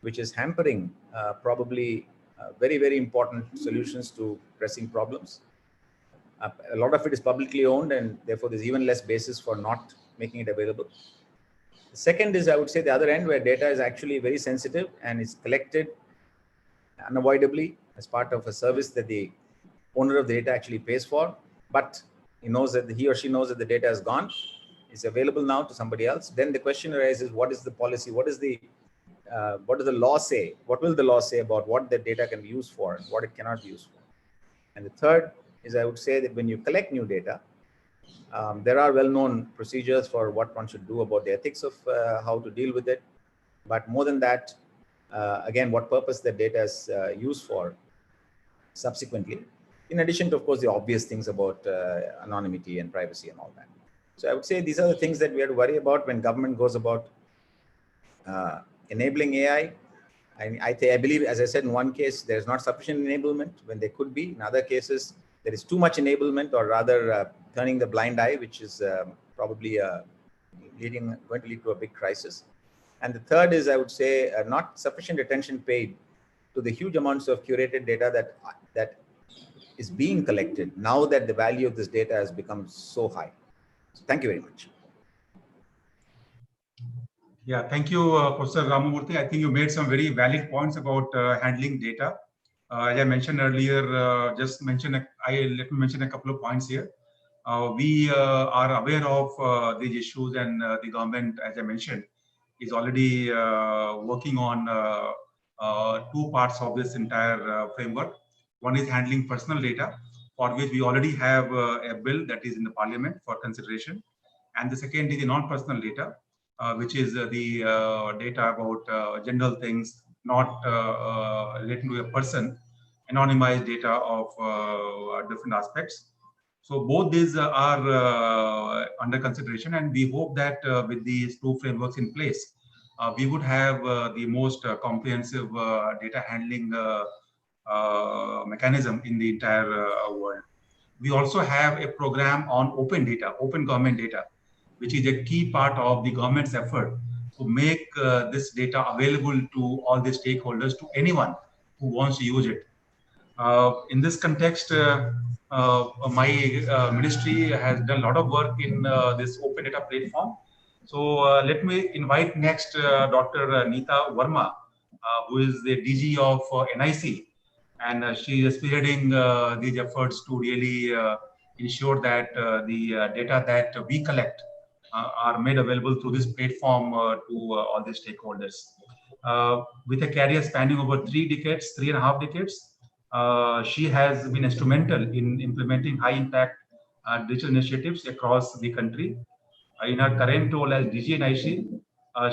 which is hampering probably very, very important solutions to pressing problems. A lot of it is publicly owned, and therefore there's even less basis for not making it available. The second is, I would say, the other end, where data is actually very sensitive and is collected unavoidably as part of a service that the owner of the data actually pays for, but he knows that he or she knows that the data is gone, it's available now to somebody else. Then the question arises: what is the policy? What does the law say? What will the law say about what the data can be used for and what it cannot be used for? And the third is, I would say, that when you collect new data, there are well-known procedures for what one should do about the ethics of how to deal with it. But more than that, again, what purpose the data is used for subsequently, in addition to, of course, the obvious things about anonymity and privacy and all that. So I would say these are the things that we have to worry about when government goes about enabling AI. I believe, as I said, in one case, there's not sufficient enablement when there could be. In other cases, there is too much enablement, or rather turning the blind eye, which is probably going to lead to a big crisis. And the third is, I would say, not sufficient attention paid to the huge amounts of curated data that is being collected now that the value of this data has become so high. So thank you very much. Yeah, thank you, Professor Ramamurthy. I think you made some very valid points about handling data. As I mentioned earlier, let me mention a couple of points here. We are aware of these issues, and the government, as I mentioned, is already working on two parts of this entire framework. One is handling personal data, for which we already have a bill that is in the parliament for consideration. And the second is the non-personal data, which is the data about general things, not relating to a person, anonymized data of different aspects. So both these are under consideration, and we hope that with these two frameworks in place, we would have the most comprehensive data handling mechanism in the entire world. We also have a program on open data, open government data, which is a key part of the government's effort to make this data available to all the stakeholders, to anyone who wants to use it. In this context, my ministry has done a lot of work in this open data platform. So let me invite next Dr. Neeta Verma, who is the DG of NIC, and she is spearheading these efforts to really ensure that the data that we collect are made available through this platform to all the stakeholders. With a career spanning over 3.5 decades, she has been instrumental in implementing high-impact digital initiatives across the country. In her current role as DG NIC,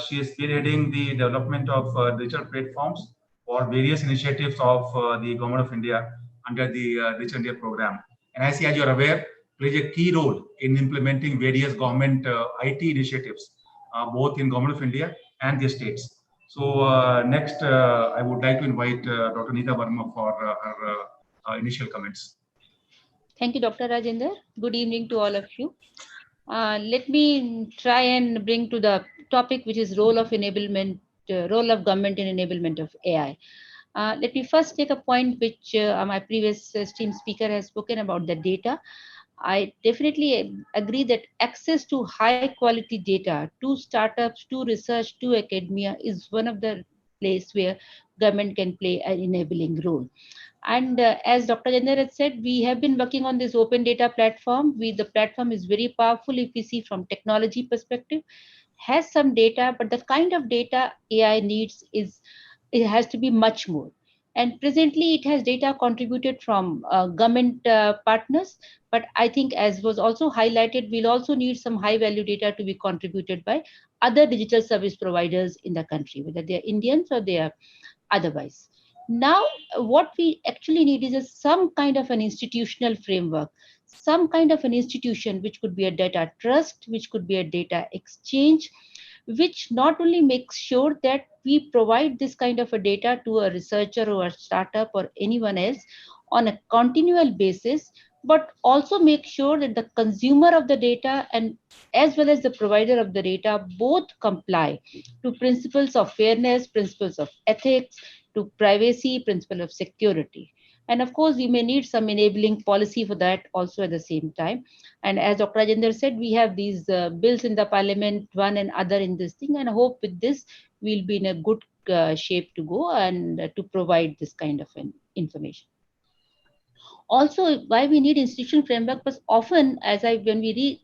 she is spearheading the development of digital platforms for various initiatives of the Government of India under the Digital India program. NIC, as you are aware, plays a key role in implementing various government IT initiatives, both in Government of India and the states. So next, I would like to invite Dr. Neeta Verma for her initial comments. Thank you, Dr. Rajendra. Good evening to all of you. Let me try and bring to the topic, which is role of enablement, role of government in enablement of AI. Let me first take a point which my previous esteemed speaker has spoken about, the data. I definitely agree that access to high quality data, to startups, to research, to academia is one of the place where government can play an enabling role. And as Dr. Jender had said, we have been working on this open data platform. The platform is very powerful if we see from technology perspective, has some data, but the kind of data AI needs is, it has to be much more. And presently it has data contributed from government partners, but I think, as was also highlighted, we'll also need some high value data to be contributed by other digital service providers in the country, whether they are Indians or they are otherwise. Now, what we actually need is some kind of an institutional framework, some kind of an institution, which could be a data trust, which could be a data exchange, which not only makes sure that we provide this kind of a data to a researcher or a startup or anyone else on a continual basis, but also make sure that the consumer of the data and as well as the provider of the data both comply to principles of fairness, principles of ethics, to privacy, principle of security. And of course, we may need some enabling policy for that also at the same time. And as Dr. Rajendra said, we have these bills in the parliament, one and other in this thing, and I hope with this we'll be in a good shape to go and to provide this kind of an information. Also, why we need institutional framework was often, as I when we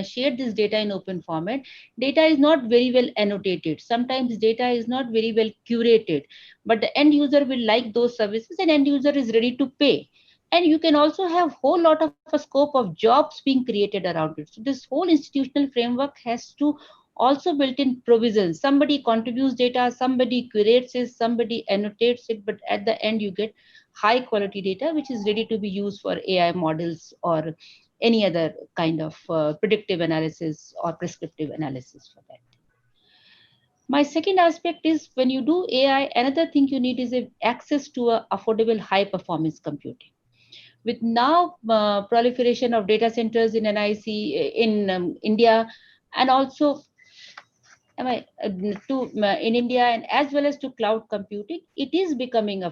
shared this data in open format, data is not very well annotated. Sometimes data is not very well curated, but the end user will like those services and end user is ready to pay. And you can also have whole lot of a scope of jobs being created around it. So this whole institutional framework has to also built in provisions. Somebody contributes data, somebody curates it, somebody annotates it, but at the end you get high quality data which is ready to be used for AI models or any other kind of predictive analysis or prescriptive analysis for that. My second aspect is, when you do AI, another thing you need is access to a affordable high performance computing. With now proliferation of data centers in NIC in India, and also am I in India, and as well as to cloud computing, it is becoming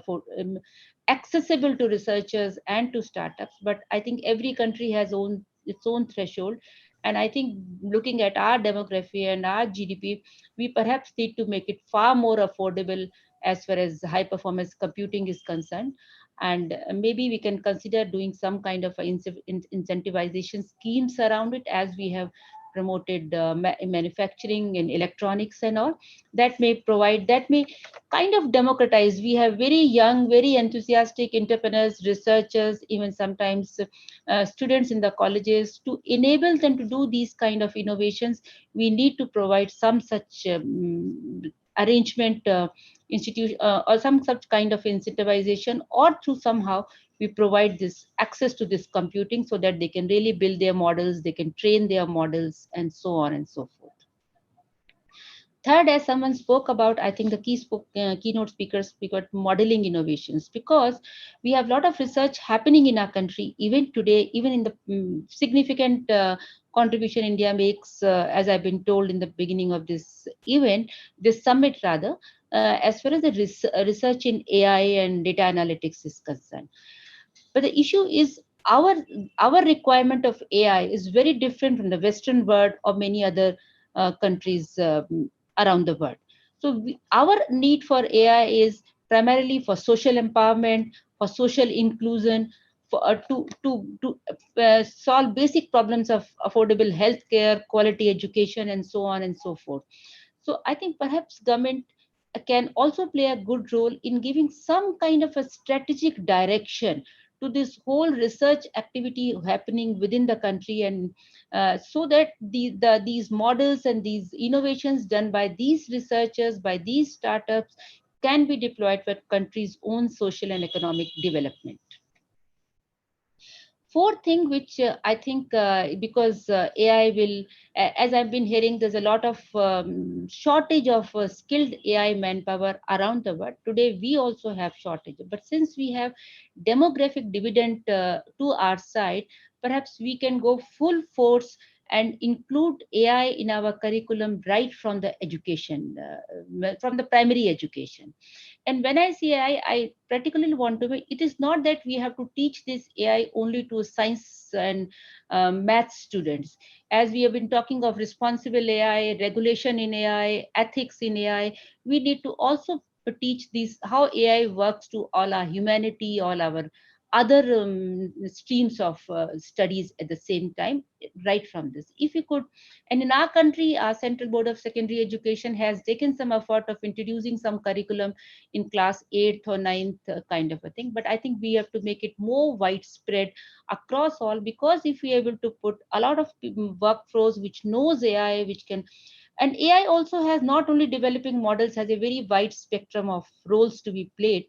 accessible to researchers and to startups. But I think every country has its own threshold, and I think looking at our demography and our GDP, we perhaps need to make it far more affordable as far as high performance computing is concerned. And maybe we can consider doing some kind of incentivization schemes around it, as we have promoted manufacturing in electronics and all. That may provide, that may kind of democratize. We have very young, very enthusiastic entrepreneurs, researchers, even sometimes students in the colleges. To enable them to do these kind of innovations, we need to provide some such arrangement, institute or some such kind of incentivization, or through somehow we provide this access to this computing so that they can really build their models, they can train their models, and so on and so forth. Third, as someone spoke about, I think the keynote speakers speak about modeling innovations, because we have a lot of research happening in our country even today, even in the significant contribution India makes, as I've been told in the beginning of this event, this summit rather, as far as the research in AI and data analytics is concerned. But the issue is, our requirement of AI is very different from the Western world or many other countries around the world. So our need for AI is primarily for social empowerment, for social inclusion, for to solve basic problems of affordable healthcare, quality education, and so on and so forth. So I think perhaps government can also play a good role in giving some kind of a strategic direction to this whole research activity happening within the country, and so that these models and these innovations done by these researchers, by these startups, can be deployed for country's own social and economic development. Fourth thing, which I think, because AI will, as I've been hearing, there's a lot of shortage of skilled AI manpower around the world. Today, we also have shortage. But since we have demographic dividend to our side, perhaps we can go full force and include AI in our curriculum right from the education, from the primary education. And when I say AI, I particularly want to make it is not that we have to teach this AI only to science and math students. As we have been talking of responsible AI, regulation in AI, ethics in AI, we need to also teach these how AI works to all our humanity, all our other streams of studies at the same time, right from this. If you could, and in our country, our Central Board of Secondary Education has taken some effort of introducing some curriculum in class 8th or 9th kind of a thing. But I think we have to make it more widespread across all, because if we are able to put a lot of workflows which knows AI, which can, and AI also has not only developing models, has a very wide spectrum of roles to be played.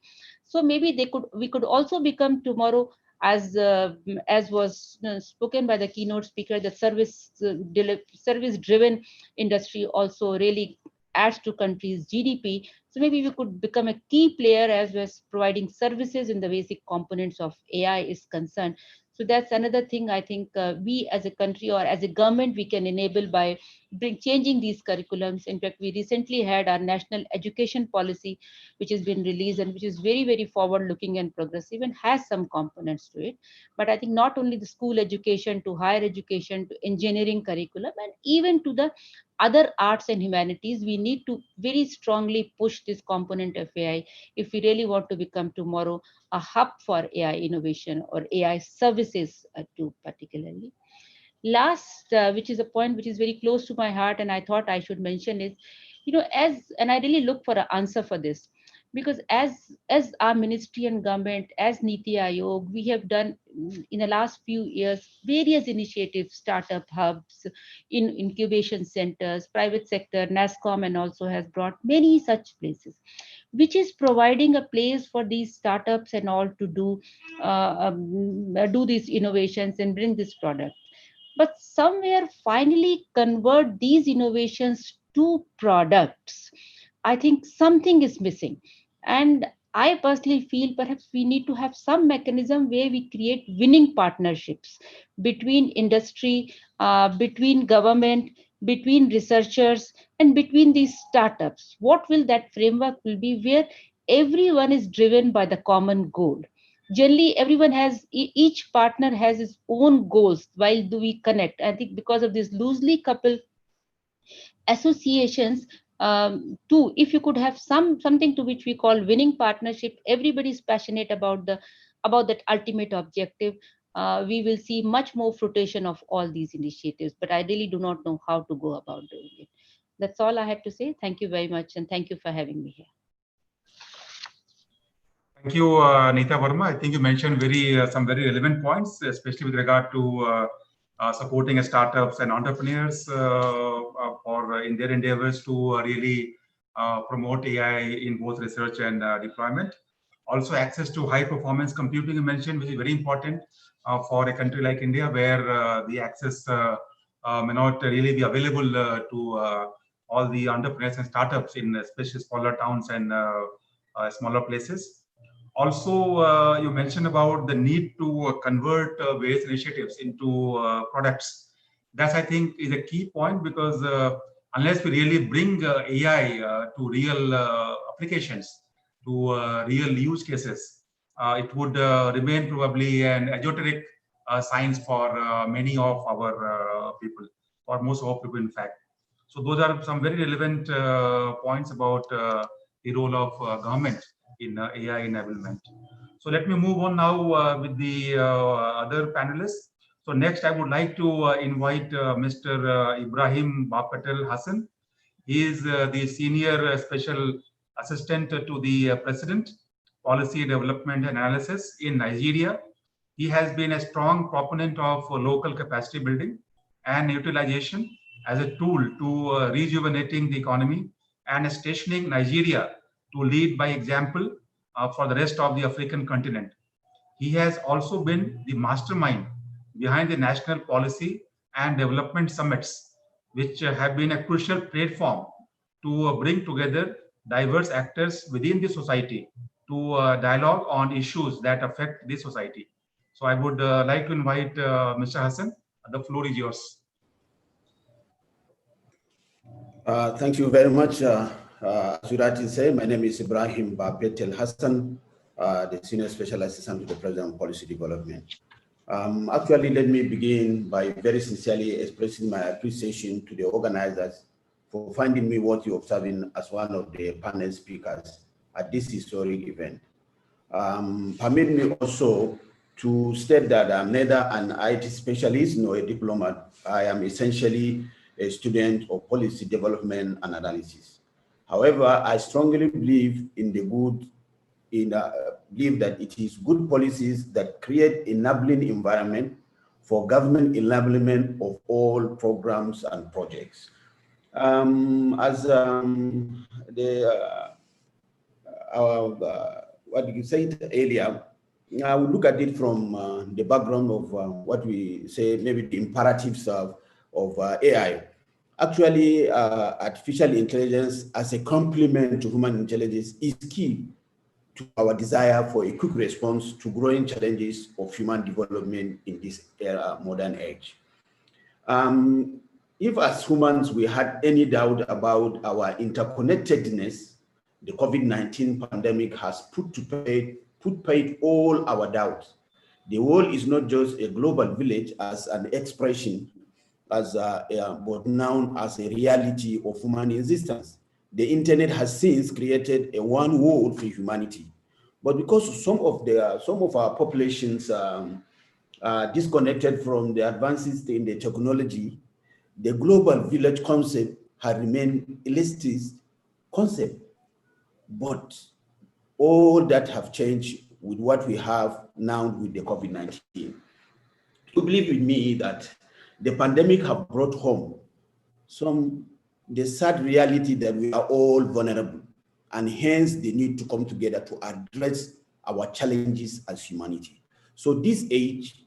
So maybe we could also become tomorrow, as was spoken by the keynote speaker, the service driven industry also really adds to country's GDP. So maybe we could become a key player as well as providing services in the basic components of AI is concerned. So that's another thing I think we as a country or as a government, we can enable by changing these curriculums. In fact, we recently had our national education policy, which has been released and which is very, very forward looking and progressive and has some components to it. But I think not only the school education to higher education to engineering curriculum and even to the other arts and humanities, we need to very strongly push this component of AI if we really want to become tomorrow a hub for AI innovation or AI services too, particularly. Last, which is a point which is very close to my heart and I thought I should mention is, and I really look for an answer for this, because as our ministry and government, as NITI Aayog, we have done in the last few years various initiatives, startup hubs, in incubation centers, private sector, NASSCOM, and also has brought many such places, which is providing a place for these startups and all to do these innovations and bring this product. But somewhere finally convert these innovations to products. I think something is missing. And I personally feel perhaps we need to have some mechanism where we create winning partnerships between industry, between government, between researchers, and between these startups. What will that framework will be, where everyone is driven by the common goal? Generally everyone has, each partner has his own goals. While do we connect, I think because of this loosely coupled associations, too, if you could have something to which we call winning partnership, everybody is passionate about that ultimate objective, we will see much more fruition of all these initiatives. But I really do not know how to go about doing it. That's all I had to say. Thank you very much, and thank you for having me here. Thank you, Neeta Verma. I think you mentioned some very relevant points, especially with regard to supporting startups and entrepreneurs in their endeavors to really promote AI in both research and deployment. Also, access to high performance computing you mentioned, which is very important for a country like India, where the access may not really be available to all the entrepreneurs and startups in especially smaller towns and smaller places. Also, you mentioned about the need to convert various initiatives into products. That, I think, is a key point, because unless we really bring AI to real applications, to real use cases, it would remain probably an esoteric science for many of our people, for most of our people, in fact. So those are some very relevant points about the role of government in AI enablement. So let me move on now with the other panelists. So next, I would like to invite Mr. Ibrahim Bapatel Hassan. He is the Senior Special Assistant to the President, Policy Development and Analysis in Nigeria. He has been a strong proponent of local capacity building and utilization as a tool to rejuvenating the economy and stationing Nigeria to lead by example for the rest of the African continent. He has also been the mastermind behind the national policy and development summits, which have been a crucial platform to bring together diverse actors within the society to dialogue on issues that affect the society. So I would like to invite Mr. Hassan. The floor is yours. Thank you very much. As you rightly say, my name is Ibrahim Babetel Hassan, the Senior Special Assistant to the President on Policy Development. Actually, let me begin by very sincerely expressing my appreciation to the organizers for finding me worthy of serving as one of the panel speakers at this historic event. Permit me also to state that I'm neither an IT specialist nor a diplomat. I am essentially a student of policy development and analysis. However, I strongly believe in believe that it is good policies that create enabling environment for government enablement of all programs and projects. What you said earlier, I will look at it from the background of what we say, maybe the imperatives of AI. Actually, artificial intelligence as a complement to human intelligence is key to our desire for a quick response to growing challenges of human development in this modern age. If as humans we had any doubt about our interconnectedness, the COVID-19 pandemic has put paid all our doubts. The world is not just a global village as an expression, but now as a reality of human existence. The internet has since created a one world for humanity. But because some of our populations are disconnected from the advances in the technology, the global village concept has remained a elitist concept. But all that have changed with what we have now with the COVID-19. You believe with me that the pandemic have brought home the sad reality that we are all vulnerable, and hence the need to come together to address our challenges as humanity. So this age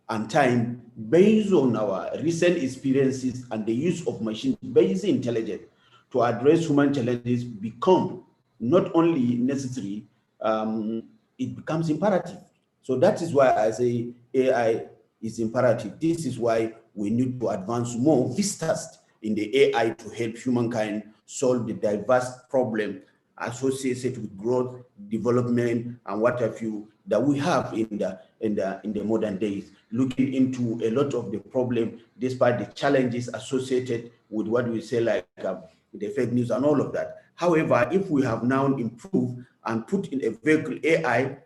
and time, based on our recent experiences and the use of machine-based intelligence to address human challenges become not only necessary, it becomes imperative. So that is why I say AI is imperative. This is why we need to advance more vistas in the AI to help humankind solve the diverse problem associated with growth, development, and what have you that we have in the modern days, looking into a lot of the problem despite the challenges associated with what we say like the fake news and all of that. However, if we have now improved and put in a vehicle, AI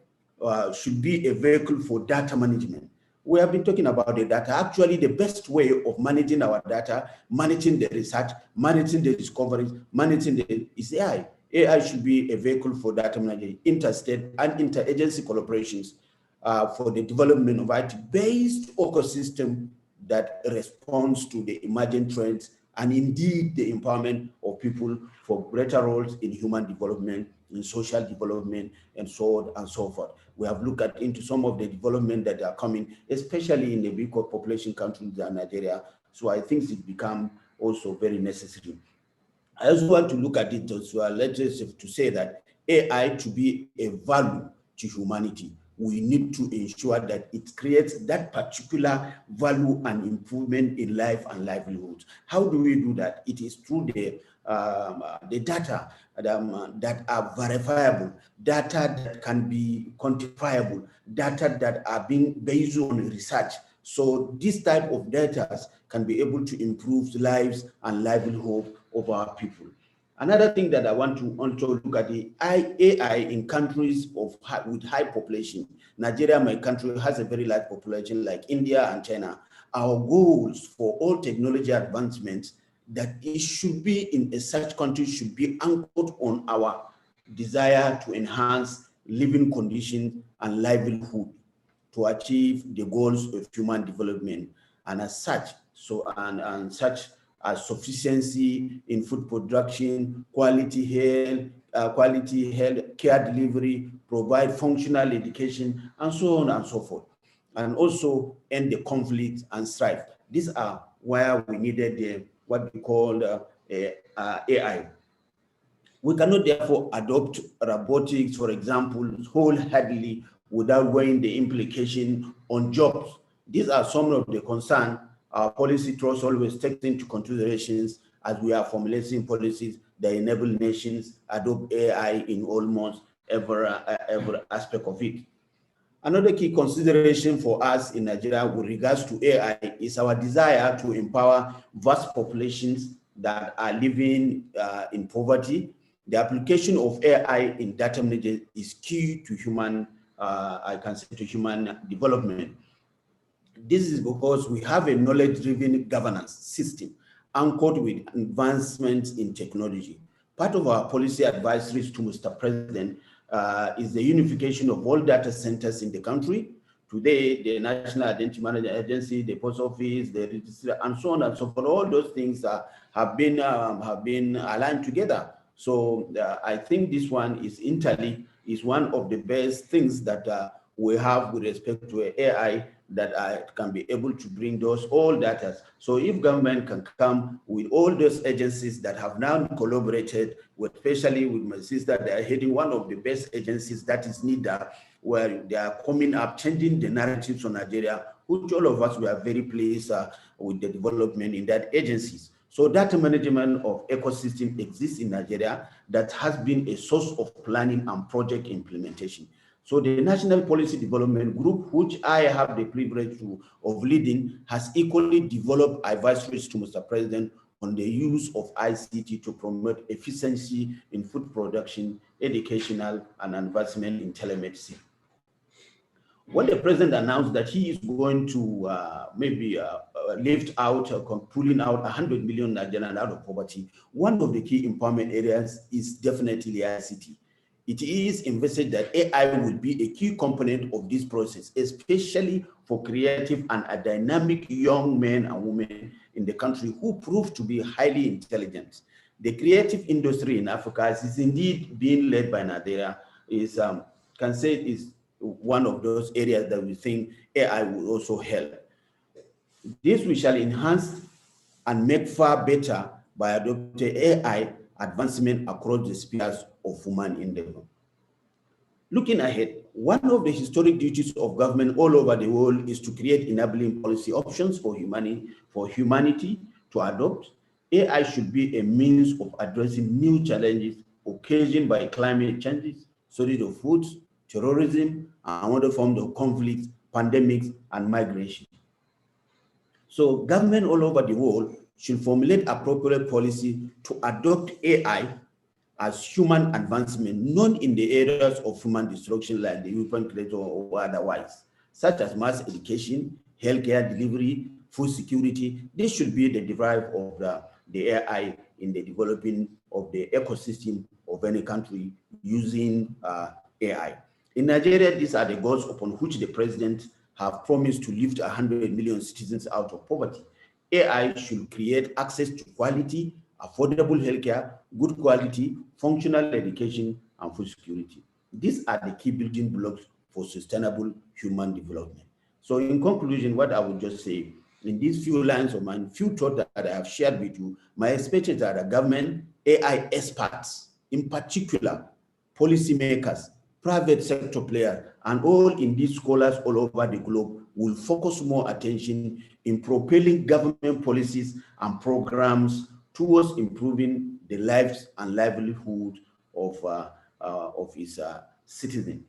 should be a vehicle for data management. We have been talking about the data. Actually, the best way of managing our data, managing the research, managing the discoveries, is AI. AI should be a vehicle for data management, interstate and interagency collaborations for the development of IT-based ecosystem that responds to the emerging trends and indeed the empowerment of people for greater roles in human development, in social development, and so on and so forth. We have looked into some of the development that are coming, especially in the big population countries like Nigeria. So I think it become also very necessary. I also want to look at it as well, let's just to say that AI to be a value to humanity, we need to ensure that it creates that particular value and improvement in life and livelihood. How do we do that? It is through the data that are verifiable, data that can be quantifiable, data that are being based on research. So this type of data can be able to improve the lives and livelihood of our people. Another thing that I want to also look at the AI in countries with high population. Nigeria, my country, has a very large population like India and China. Our goals for all technology advancements that it should be in such countries should be anchored on our desire to enhance living conditions and livelihood to achieve the goals of human development, and as such, such as sufficiency in food production, quality health care delivery, provide functional education, and so on and so forth, and also end the conflict and strife. These are where we needed what we call AI. We cannot therefore adopt robotics, for example, wholeheartedly without weighing the implication on jobs. These are some of the concerns our policy trust always takes into considerations as we are formulating policies that enable nations adopt AI in almost every aspect of it. Another key consideration for us in Nigeria with regards to AI is our desire to empower vast populations that are living in poverty. The application of AI in data management is key to human, I can say, to human development. This is because we have a knowledge-driven governance system anchored with advancements in technology. Part of our policy advisories to Mr. President is the unification of all data centers in the country. Today, the National Identity Management Agency, the Post Office, the Registrar, and so on and so forth, all those things have been aligned together. So I think this one is entirely one of the best things that we have with respect to AI, that can be able to bring those all data. So if government can come with all those agencies that have now collaborated with, especially with my sister, they are heading one of the best agencies, that is NIDA, where they are coming up, changing the narratives on Nigeria, which all of us were very pleased with the development in that agencies. So data management of ecosystem exists in Nigeria that has been a source of planning and project implementation. So the National Policy Development Group, which I have the privilege of leading, has equally developed advisories to Mr. President on the use of ICT to promote efficiency in food production, educational, and advancement in telemedicine. When the president announced that he is going to lift out, pulling out 100 million Nigerians out of poverty, one of the key empowerment areas is definitely ICT. It is envisaged that AI will be a key component of this process, especially for creative and dynamic young men and women in the country who prove to be highly intelligent. The creative industry in Africa is indeed being led by Nigeria. Is one of those areas that we think AI will also help. This we shall enhance and make far better by adopting AI advancement across the spheres of human endeavor. Looking ahead, one of the historic duties of government all over the world is to create enabling policy options for humanity to adopt. AI should be a means of addressing new challenges occasioned by climate changes, shortage of food, terrorism, and other forms of conflicts, pandemics, and migration. So government all over the world should formulate appropriate policy to adopt AI as human advancement, not in the areas of human destruction like the weapon creator or otherwise, such as mass education, healthcare delivery, food security. This should be the drive of the AI in the developing of the ecosystem of any country using AI. In Nigeria, these are the goals upon which the president have promised to lift 100 million citizens out of poverty. AI should create access to quality, affordable healthcare, good quality, functional education, and food security. These are the key building blocks for sustainable human development. So in conclusion, what I would just say, in these few lines of mine, few thoughts that I have shared with you, my expectations are that government, AI experts, in particular, policymakers, private sector players, and all in these scholars all over the globe will focus more attention in propelling government policies and programs towards improving the lives and livelihood of its citizens.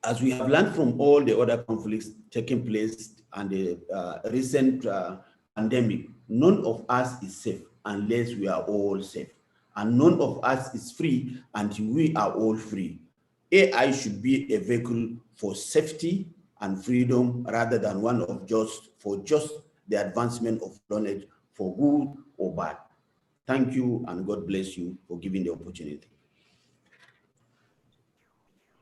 As we have learned from all the other conflicts taking place and the recent pandemic, none of us is safe unless we are all safe. And none of us is free until we are all free. AI should be a vehicle for safety and freedom rather than one of just the advancement of knowledge for good or bad. Thank you, and God bless you for giving the opportunity.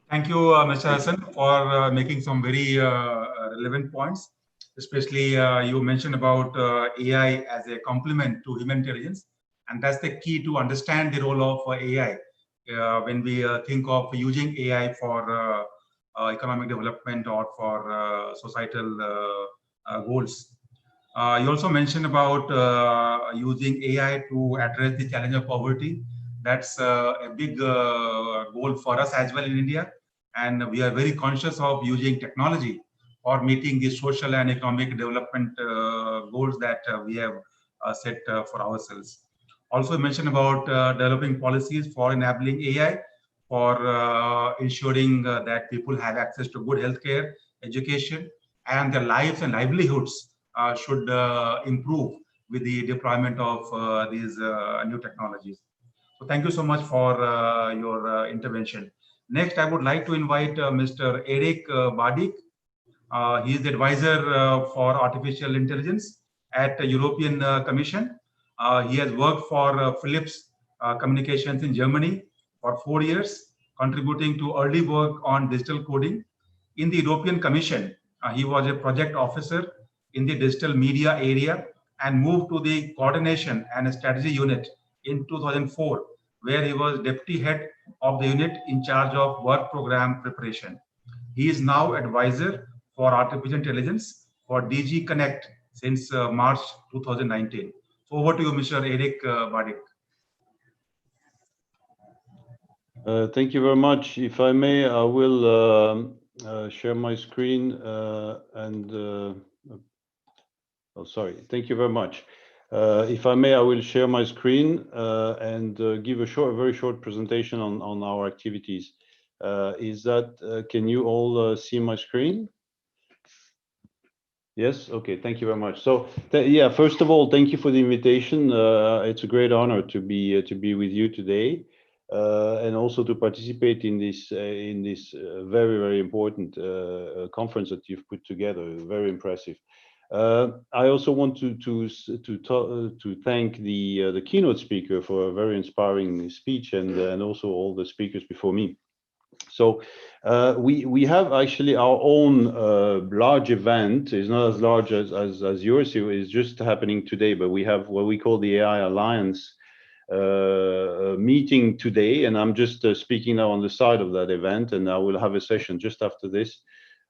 Thank you, Mr. Hassan, for making some very relevant points. Especially, you mentioned about AI as a complement to human intelligence, and that's the key to understand the role of AI when we think of using AI for economic development or for societal goals. You also mentioned about using AI to address the challenge of poverty. That's a big goal for us as well in India. And we are very conscious of using technology for meeting the social and economic development goals that we have set for ourselves. Also mentioned about developing policies for enabling AI, for ensuring that people have access to good healthcare, education, and their lives and livelihoods should improve with the deployment of these new technologies. So thank you so much for your intervention. Next, I would like to invite Mr. Eric Badique. He is the advisor for artificial intelligence at the European Commission. He has worked for Philips Communications in Germany for 4 years, contributing to early work on digital coding. In the European Commission, he was a project officer in the digital media area and moved to the coordination and strategy unit in 2004, where he was deputy head of the unit in charge of work program preparation. He is now advisor for artificial intelligence for DG Connect since March 2019. So over to you, Mr. Eric Badique. Thank you very much. If I may, I will share my screen oh, sorry. Thank you very much. If I may, I will share my screen and give a very short presentation on our activities. Can you all see my screen? Yes. Okay. Thank you very much. So, yeah. First of all, thank you for the invitation. It's a great honor to be with you today, and also to participate in this very important conference that you've put together. Very impressive. I also want to thank the keynote speaker for a very inspiring speech, and also all the speakers before me. So we have actually our own large event. It's not as large as yours. It's just happening today, but we have what we call the AI Alliance meeting today, and I'm just speaking now on the side of that event, and I will have a session just after this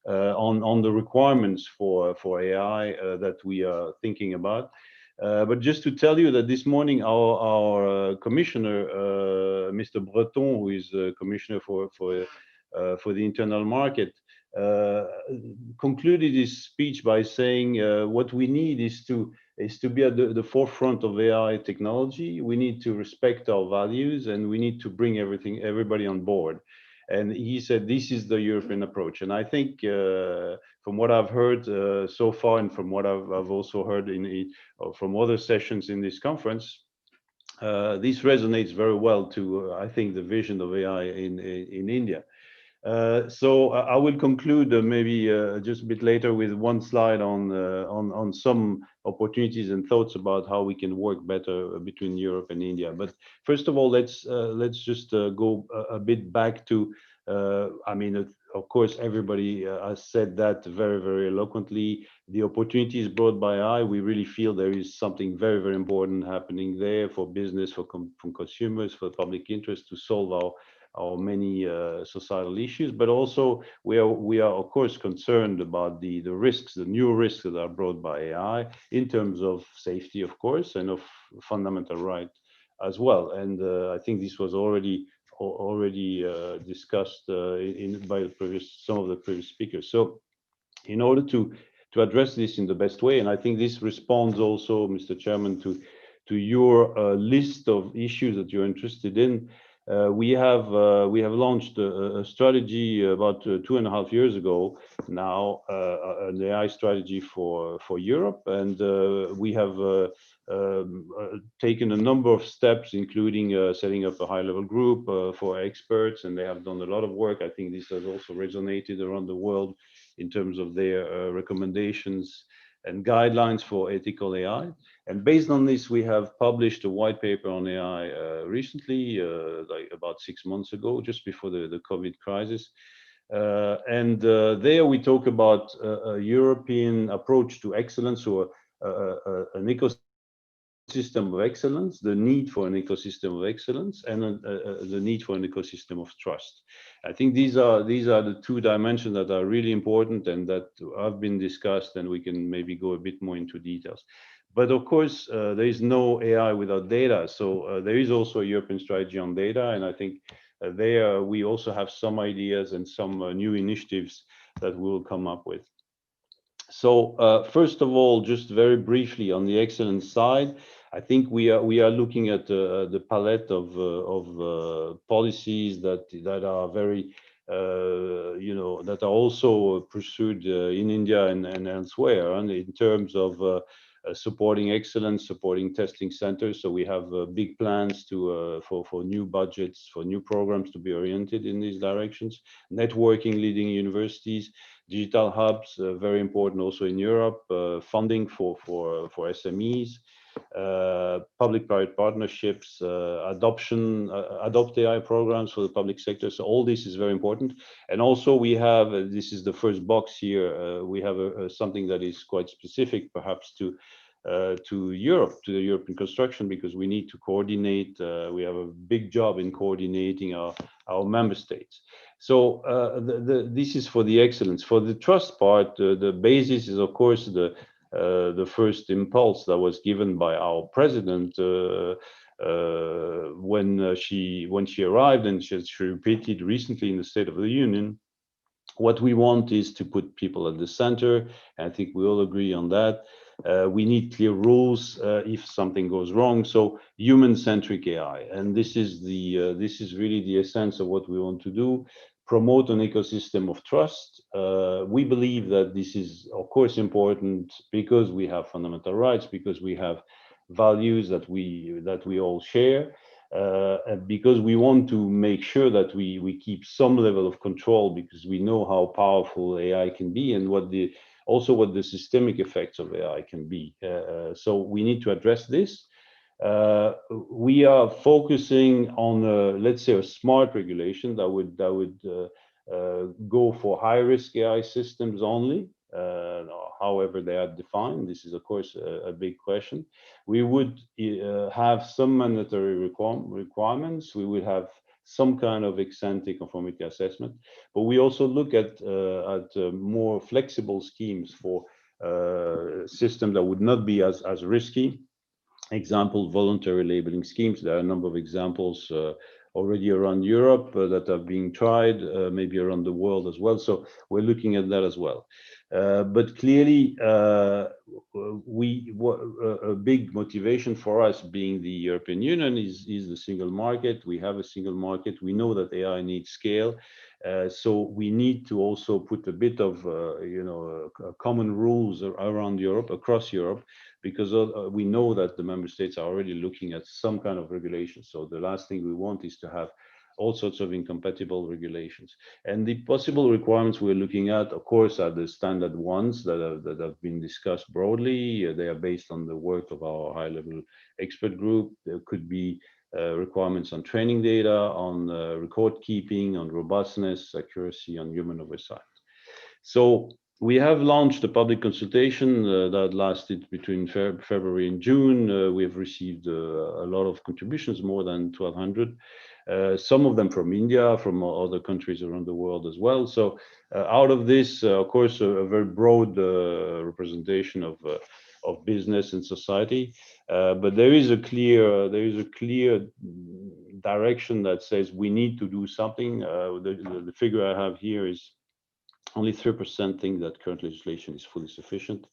on the requirements for AI that we are thinking about. But just to tell you that this morning our commissioner, Mr. Breton, who is commissioner for the internal market, concluded his speech by saying what we need is to be at the forefront of AI technology. We need to respect our values, and we need to bring everybody on board. And he said, this is the European approach. And I think from what I've heard so far, and from what I've also heard from other sessions in this conference, this resonates very well to, I think, the vision of AI in India. So I will conclude maybe just a bit later with one slide on some opportunities and thoughts about how we can work better between Europe and India. But first of all, let's just go a bit back to, I mean, of course, everybody has said that very eloquently. The opportunities brought by AI, we really feel there is something very important happening there for business, from consumers, for public interest to solve our many societal issues, but also we are of course concerned about the risks, the new risks that are brought by AI in terms of safety, of course, and of fundamental right as well. And I think this was already discussed by some of the previous speakers. So in order to address this in the best way, and I think this responds also, Mr. Chairman, to your list of issues that you're interested in. We have launched a strategy about 2.5 years ago now, an AI strategy for Europe, and we have taken a number of steps, including setting up a high-level group for experts, and they have done a lot of work. I think this has also resonated around the world in terms of their recommendations and guidelines for ethical AI. And based on this, we have published a white paper on AI recently, like about 6 months ago, just before the COVID crisis. And there we talk about a European approach to excellence, or an ecosystem of excellence, the need for an ecosystem of excellence, and the need for an ecosystem of trust. I think these are the two dimensions that are really important and that have been discussed, and we can maybe go a bit more into details. But of course, there is no AI without data. So there is also a European strategy on data, and I think there we also have some ideas and some new initiatives that we'll come up with. So first of all, just very briefly on the excellence side, I think we are looking at the palette of policies that are very that are also pursued in India and elsewhere, and in terms of supporting excellence, supporting testing centers. So we have big plans to for new budgets, for new programs to be oriented in these directions. Networking leading universities, digital hubs, very important also in Europe. Funding for SMEs. Public-private partnerships, adopt AI programs for the public sector. So all this is very important. And also we have, this is the first box here, we have something that is quite specific perhaps to Europe, to the European construction, because we need to coordinate, we have a big job in coordinating our member states. So this is for the excellence. For the trust part, the basis is of course the first impulse that was given by our president when she arrived, and she repeated recently in the State of the Union. What we want is to put people at the center. I think we all agree on that. We need clear rules if something goes wrong. So human-centric AI, and this is really the essence of what we want to do. Promote an ecosystem of trust. We believe that this is, of course, important because we have fundamental rights, because we have values that we all share, and because we want to make sure that we keep some level of control, because we know how powerful AI can be and what the systemic effects of AI can be. So we need to address this. We are focusing on, let's say, a smart regulation that would go for high-risk AI systems only, however they are defined. This is, of course, a big question. We would have some mandatory requirements. We would have some kind of ex-ante conformity assessment, but we also look at more flexible schemes for systems that would not be as risky. Example, voluntary labeling schemes. There are a number of examples already around Europe that are being tried, maybe around the world as well. So we're looking at that as well. But clearly, a big motivation for us being the European Union is the single market. We have a single market. We know that AI needs scale. So we need to also put a bit of, common rules around Europe, across Europe, because we know that the member states are already looking at some kind of regulation. So the last thing we want is to have all sorts of incompatible regulations. And the possible requirements we're looking at, of course, are the standard ones that have been discussed broadly. They are based on the work of our high-level expert group. There could be requirements on training data, on record keeping, on robustness, accuracy, on human oversight. So we have launched a public consultation that lasted between February and June. We have received a lot of contributions, more than 1,200. Some of them from India, from other countries around the world as well. So out of this, of course, a very broad representation of business and society. But there is a clear direction that says we need to do something. The figure I have here is only 3% think that current legislation is fully sufficient.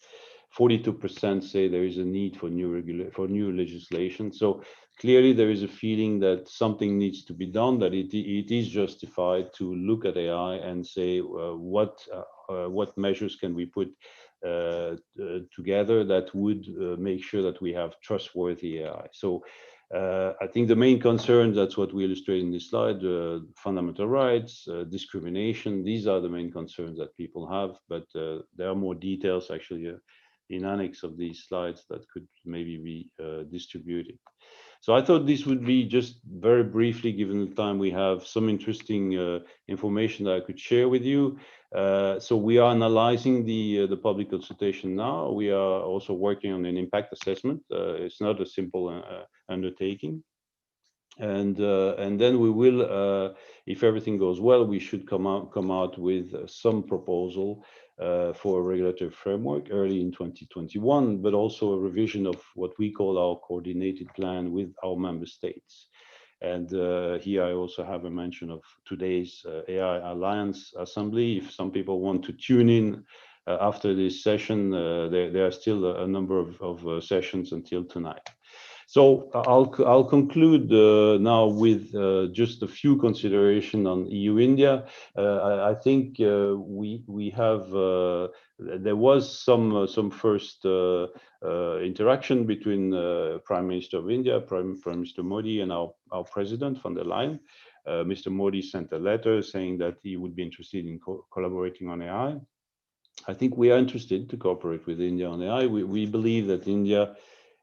42% say there is a need for new legislation. So clearly there is a feeling that something needs to be done, that it is justified to look at AI and say what measures can we put together that would make sure that we have trustworthy AI. So I think the main concerns, that's what we illustrate in this slide, fundamental rights, discrimination, these are the main concerns that people have, but there are more details actually in annex of these slides that could maybe be distributed. So I thought this would be just very briefly, given the time we have, some interesting information that I could share with you. So we are analyzing the public consultation now. We are also working on an impact assessment. It's not a simple undertaking. And then we will, if everything goes well, we should come out with some proposal for a regulatory framework early in 2021, but also a revision of what we call our coordinated plan with our member states. And here I also have a mention of today's AI Alliance Assembly. If some people want to tune in after this session, there are still a number of sessions until tonight. So I'll conclude now with just a few considerations on EU-India. I think we have there was some first interaction between Prime Minister of India, Prime Minister Modi, and our President von der Leyen. Mr. Modi sent a letter saying that he would be interested in collaborating on AI. I think we are interested to cooperate with India on AI. We believe that India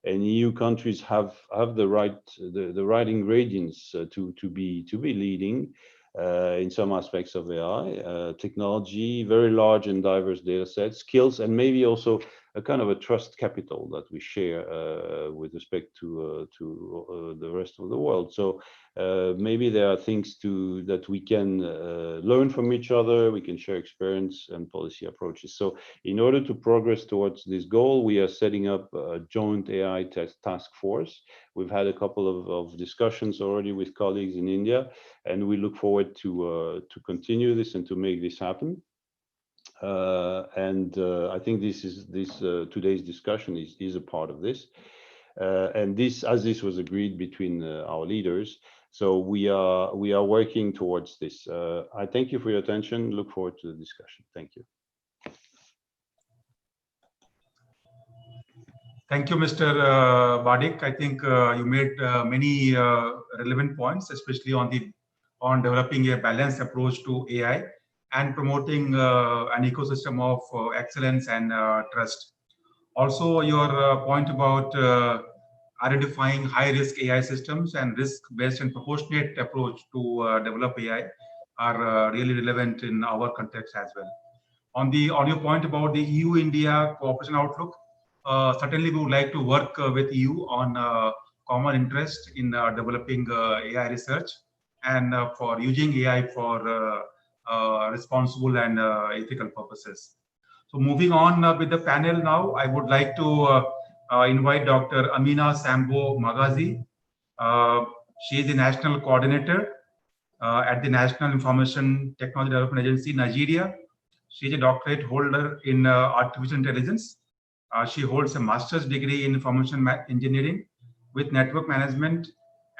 and EU countries have the right ingredients to be leading in some aspects of AI, technology, very large and diverse data sets, skills, and maybe also a kind of a trust capital that we share with respect to the rest of the world. So maybe there are things that we can learn from each other. We can share experience and policy approaches. So in order to progress towards this goal, we are setting up a joint AI task force. We've had a couple of discussions already with colleagues in India, and we look forward to continue this and to make this happen. I think today's discussion is a part of this, and as this was agreed between our leaders. So we are working towards this. I thank you for your attention. Look forward to the discussion. Thank you. Thank you, Mr. Badique. I think you made many relevant points, especially on developing a balanced approach to AI and promoting an ecosystem of excellence and trust. Also, your point about identifying high-risk AI systems and risk-based and proportionate approach to develop AI are really relevant in our context as well. On your point about the EU-India cooperation outlook, certainly we would like to work with EU on common interest in developing AI research and for using AI for responsible and ethical purposes. So moving on with the panel now, I would like to invite Dr. Amina Sambo Magaji. She is the National Coordinator at the National Information Technology Development Agency, Nigeria. She is a doctorate holder in artificial intelligence. She holds a master's degree in information engineering with network management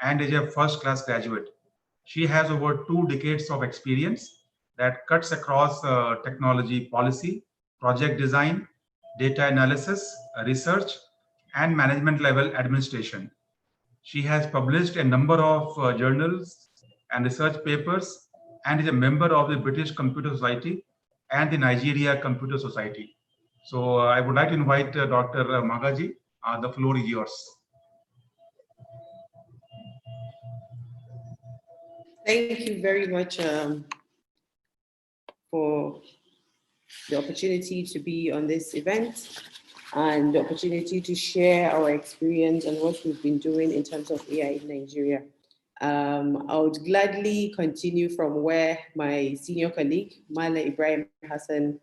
and is a first-class graduate. She has over 2 decades of experience that cuts across technology policy, project design, data analysis, research, and management level administration. She has published a number of journals and research papers and is a member of the British Computer Society and the Nigeria Computer Society. So I would like to invite Dr. Magaji. The floor is yours. Thank you very much for the opportunity to be on this event and the opportunity to share our experience and what we've been doing in terms of AI in Nigeria. I would gladly continue from where my senior colleague, Mala Ibrahim Hassan,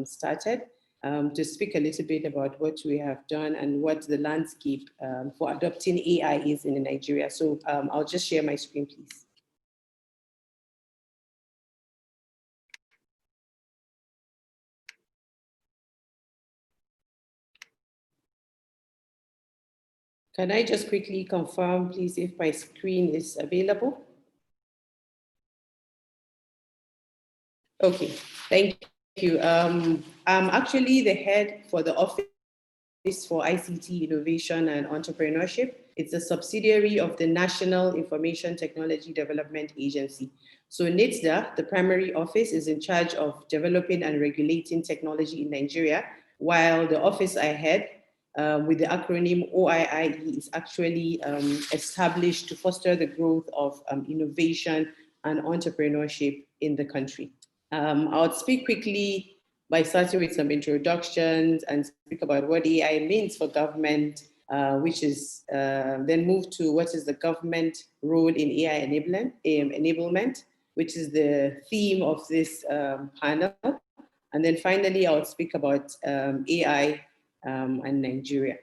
started, to speak a little bit about what we have done and what the landscape for adopting AI is in Nigeria. So I'll just share my screen, please. Can I just quickly confirm, please, if my screen is available? Okay, thank you. I'm actually the head for the Office for ICT Innovation and Entrepreneurship. It's a subsidiary of the National Information Technology Development Agency. So NITDA, the primary office, is in charge of developing and regulating technology in Nigeria, while the office I head, with the acronym OIIE, is actually established to foster the growth of innovation and entrepreneurship in the country. I'll speak quickly by starting with some introductions and speak about what AI means for government, which is then move to what is the government role in AI enablement, which is the theme of this panel. And then finally, I'll speak about AI and Nigeria.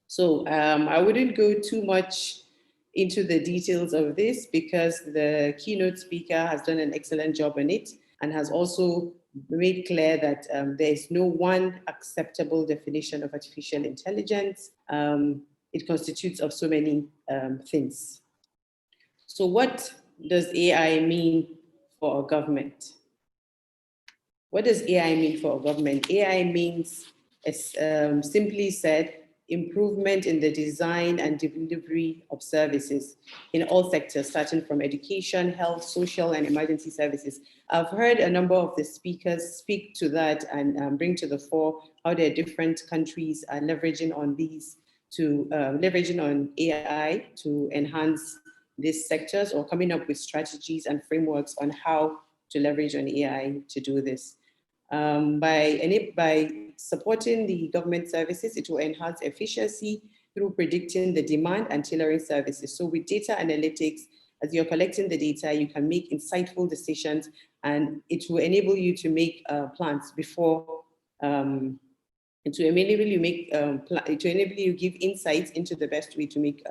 So I wouldn't go too much into the details of this because the keynote speaker has done an excellent job on it and has also made clear that there is no one acceptable definition of artificial intelligence. It constitutes of so many things. So what does AI mean for a government? What does AI mean for a government? AI means, as simply said, improvement in the design and delivery of services in all sectors, starting from education, health, social, and emergency services. I've heard a number of the speakers speak to that and bring to the fore how their different countries are leveraging on these leveraging on AI to enhance these sectors, or coming up with strategies and frameworks on how to leverage on AI to do this. By supporting the government services, it will enhance efficiency through predicting the demand and tailoring services. So with data analytics, as you're collecting the data, you can make insightful decisions, and it will enable you to make plans before, to enable you give insights into the best way to make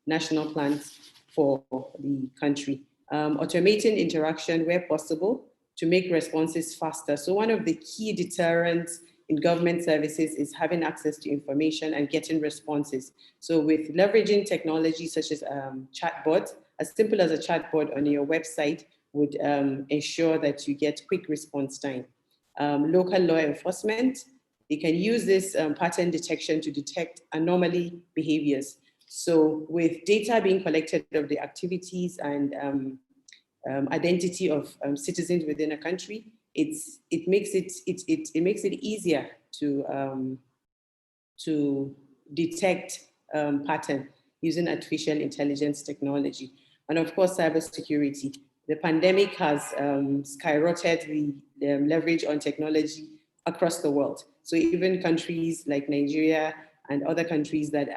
national plans for the country. Automating interaction where possible to make responses faster. So one of the key deterrents in government services is having access to information and getting responses. So with leveraging technology such as chatbots, as simple as a chatbot on your website would ensure that you get quick response time. Local law enforcement, they can use this pattern detection to detect anomaly behaviors. So with data being collected of the activities and identity of citizens within a country, it makes it easier to detect pattern using artificial intelligence technology. And of course, cybersecurity. The pandemic has skyrocketed the leverage on technology across the world. So even countries like Nigeria and other countries that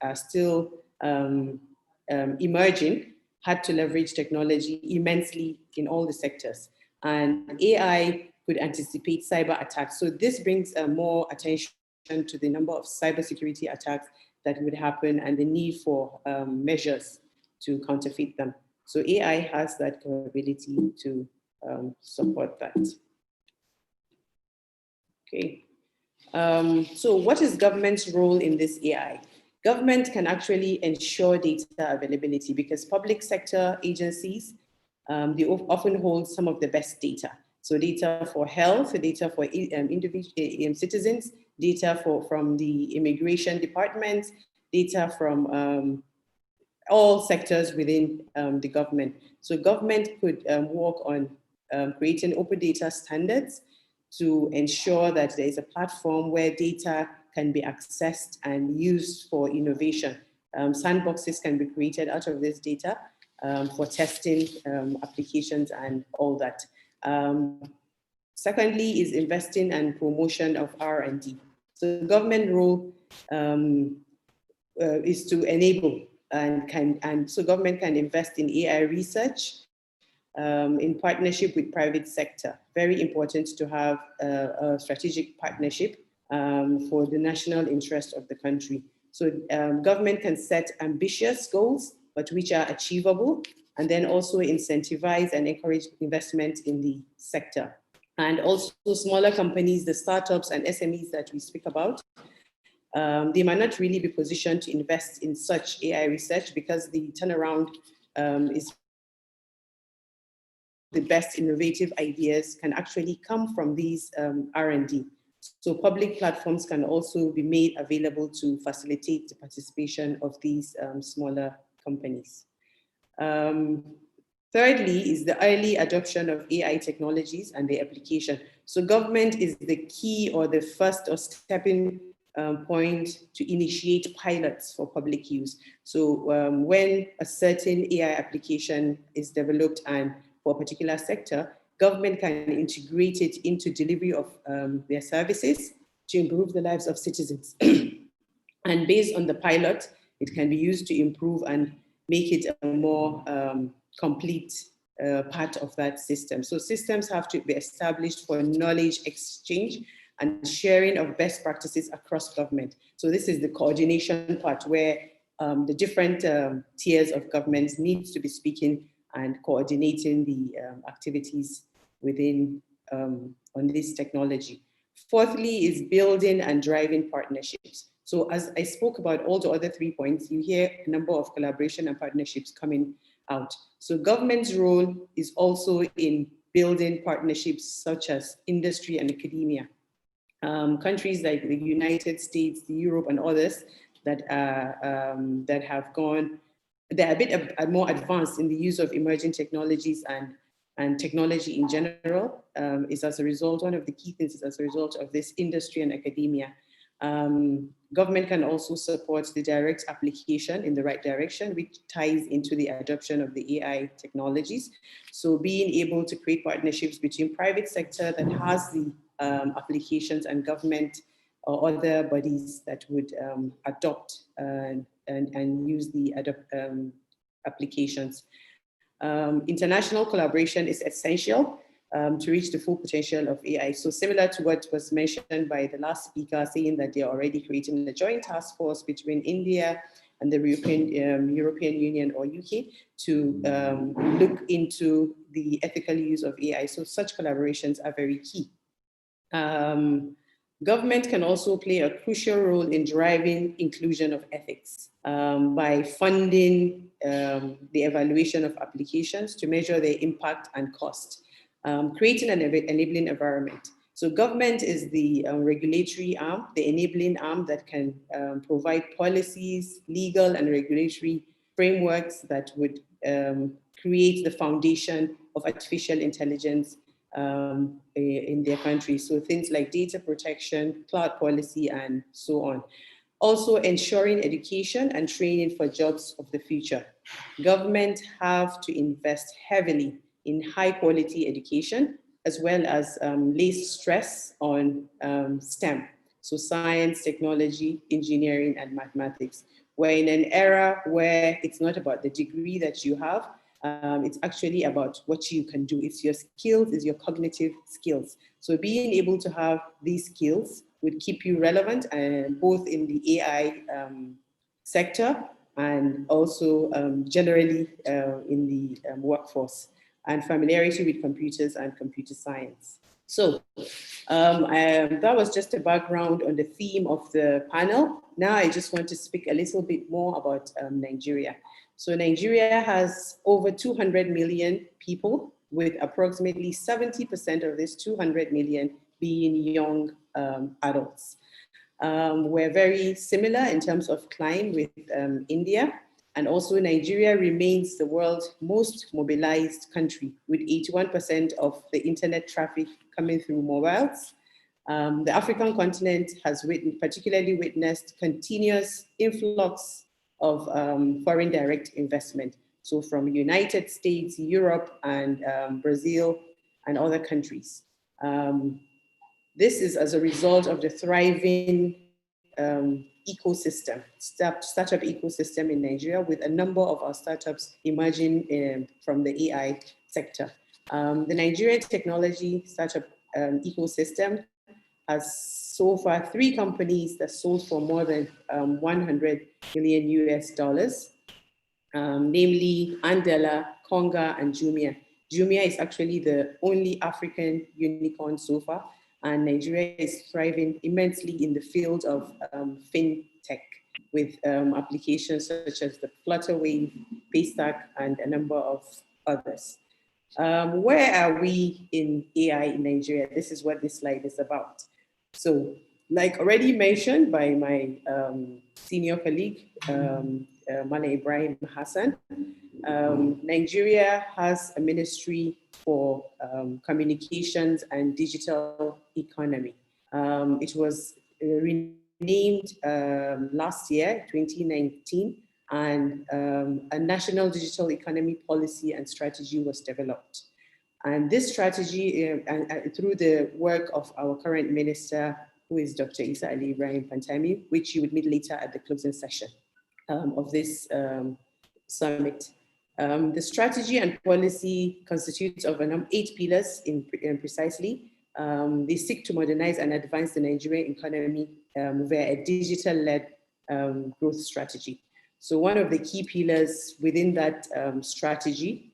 are still emerging had to leverage technology immensely in all the sectors. And AI could anticipate cyber attacks. So this brings more attention to the number of cybersecurity attacks that would happen and the need for measures to counterfeit them. So AI has that capability to support that. Okay. So what is government's role in this AI? Government can actually ensure data availability because public sector agencies, they often hold some of the best data. So data for health, data for individual citizens, data from the immigration department, data from all sectors within the government. So government could work on creating open data standards to ensure that there is a platform where data can be accessed and used for innovation. Sandboxes can be created out of this data for testing applications and all that. Secondly is investing and promotion of R&D. So the government role is to enable and so government can invest in AI research in partnership with private sector. Very important to have a strategic partnership for the national interest of the country. So government can set ambitious goals, but which are achievable, and then also incentivize and encourage investment in the sector. And also smaller companies, the startups and SMEs that we speak about, they might not really be positioned to invest in such AI research because the turnaround is the best innovative ideas can actually come from these R&D. So public platforms can also be made available to facilitate the participation of these smaller companies. Thirdly is the early adoption of AI technologies and the application. So government is the key or the first or stepping point to initiate pilots for public use. So when a certain AI application is developed and for a particular sector, government can integrate it into delivery of their services to improve the lives of citizens. And based on the pilot, it can be used to improve and make it a more complete part of that system. So systems have to be established for knowledge exchange and sharing of best practices across government. So this is the coordination part where the different tiers of governments needs to be speaking and coordinating the activities within on this technology. Fourthly is building and driving partnerships. So as I spoke about all the other 3 points, you hear a number of collaboration and partnerships coming out. So government's role is also in building partnerships such as industry and academia. Countries like the United States, Europe, and others that have gone, they're a bit more advanced in the use of emerging technologies and technology in general, is as a result, one of the key things is as a result of this industry and academia. Government can also support the direct application in the right direction, which ties into the adoption of the AI technologies. So being able to create partnerships between private sector that has the applications and government or other bodies that would adopt and use the applications. International collaboration is essential to reach the full potential of AI. So similar to what was mentioned by the last speaker, saying that they're already creating a joint task force between India and the European Union or UK to look into the ethical use of AI. So such collaborations are very key. Government can also play a crucial role in driving inclusion of ethics by funding the evaluation of applications to measure their impact and cost. Creating an enabling environment. So government is the regulatory arm, the enabling arm that can provide policies, legal and regulatory frameworks that would create the foundation of artificial intelligence in their country. So things like data protection, cloud policy, and so on. Also ensuring education and training for jobs of the future. Government have to invest heavily in high quality education, as well as lay stress on STEM. So science, technology, engineering, and mathematics. We're in an era where it's not about the degree that you have, it's actually about what you can do. It's your skills, it's your cognitive skills. So being able to have these skills would keep you relevant, both in the AI sector and also generally in the workforce, and familiarity with computers and computer science. So that was just a background on the theme of the panel. Now I just want to speak a little bit more about Nigeria. So Nigeria has over 200 million people, with approximately 70% of this 200 million being young adults. We're very similar in terms of crime with India. And also Nigeria remains the world's most mobilized country, with 81% of the internet traffic coming through mobiles. The African continent has particularly witnessed continuous influx of foreign direct investment. So from United States, Europe, and Brazil, and other countries. This is as a result of the thriving ecosystem, startup ecosystem in Nigeria, with a number of our startups emerging from the AI sector. The Nigerian technology startup ecosystem has so far 3 companies that sold for more than $100 million US, namely Andela, Konga, and Jumia. Jumia is actually the only African unicorn so far, and Nigeria is thriving immensely in the field of fintech, with applications such as the Flutterwave, Paystack, and a number of others. Where are we in AI in Nigeria? This is what this slide is about. So, like already mentioned by my senior colleague, Mala Ibrahim Hassan, Nigeria has a ministry for communications and digital economy. It was renamed last year, 2019, and a national digital economy policy and strategy was developed. And this strategy, through the work of our current minister, who is Dr. Isa Ali Ibrahim Pantami, which you would meet later at the closing session of this summit. The strategy and policy constitutes of 8 pillars precisely. They seek to modernize and advance the Nigerian economy via a digital-led growth strategy. So one of the key pillars within that strategy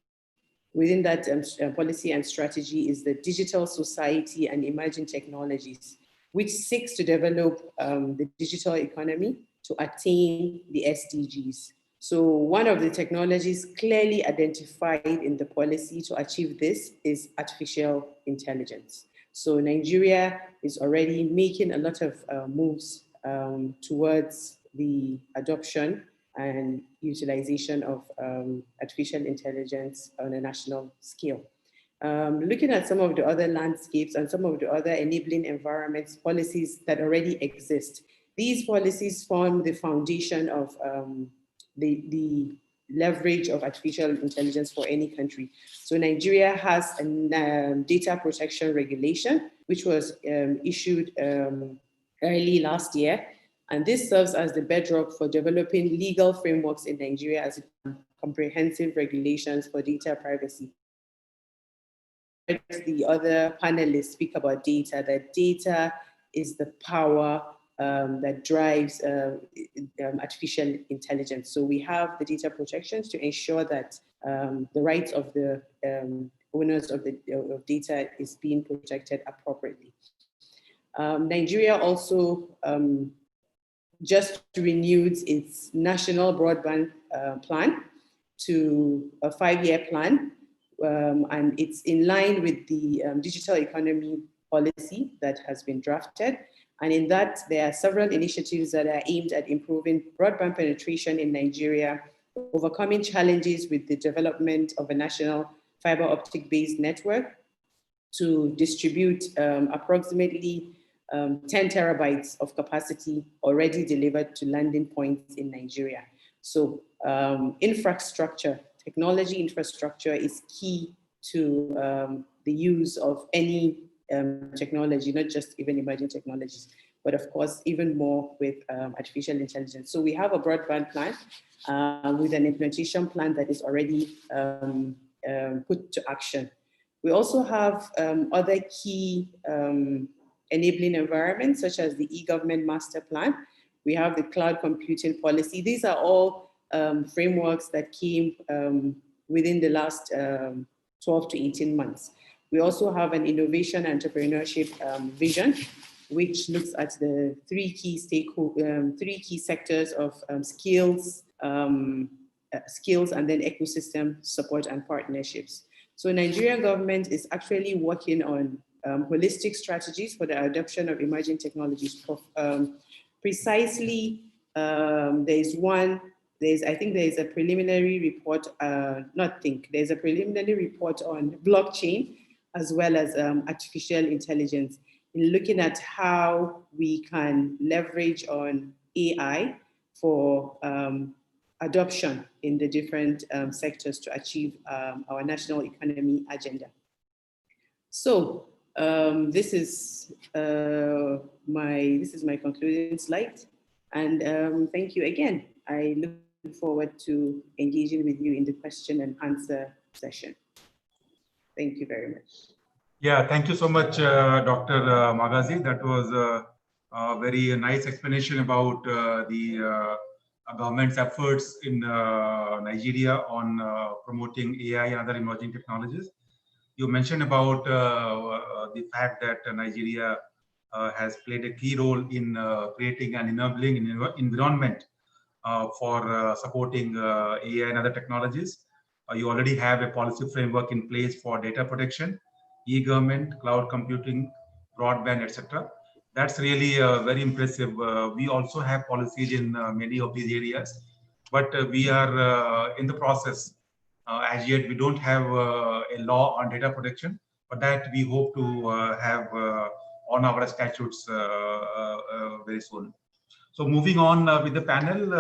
within that policy and strategy is the Digital Society and Emerging Technologies, which seeks to develop the digital economy to attain the SDGs. So one of the technologies clearly identified in the policy to achieve this is artificial intelligence. So Nigeria is already making a lot of moves towards the adoption and utilization of artificial intelligence on a national scale. Looking at some of the other landscapes and some of the other enabling environments, policies that already exist, these policies form the foundation of the leverage of artificial intelligence for any country. So Nigeria has a data protection regulation, which was issued early last year. And this serves as the bedrock for developing legal frameworks in Nigeria as comprehensive regulations for data privacy. The other panelists speak about data, that data is the power that drives artificial intelligence. So we have the data protections to ensure that the rights of the owners of data is being protected appropriately. Nigeria also just renewed its national broadband plan to a 5-year plan, and it's in line with the digital economy policy that has been drafted. And in that, there are several initiatives that are aimed at improving broadband penetration in Nigeria, overcoming challenges with the development of a national fiber optic based network to distribute approximately 10 terabytes of capacity already delivered to landing points in Nigeria. So infrastructure, technology infrastructure is key to the use of any technology, not just even emerging technologies, but of course, even more with artificial intelligence. So we have a broadband plan with an implementation plan that is already put to action. We also have other key enabling environments, such as the e-government master plan. We have the cloud computing policy. These are all frameworks that came within the last 12 to 18 months. We also have an innovation entrepreneurship vision, which looks at the three key sectors of skills and then ecosystem support and partnerships. So Nigerian government is actually working on holistic strategies for the adoption of emerging technologies. Precisely, I think there is a preliminary report, there's a preliminary report on blockchain as well as artificial intelligence, in looking at how we can leverage on AI for adoption in the different sectors to achieve our national economy agenda. So this is my concluding slide, and thank you again. I look forward to engaging with you in the question and answer session. Thank you very much. Yeah, thank you so much, Dr. Magaji. That was a very nice explanation about the government's efforts in Nigeria on promoting AI and other emerging technologies. You mentioned about the fact that Nigeria has played a key role in creating an enabling environment for supporting AI and other technologies. You already have a policy framework in place for data protection, e-government, cloud computing, broadband, etc. That's really very impressive. We also have policies in many of these areas, but we are in the process. As yet, we don't have a law on data protection, but that we hope to have on our statutes very soon. So moving on with the panel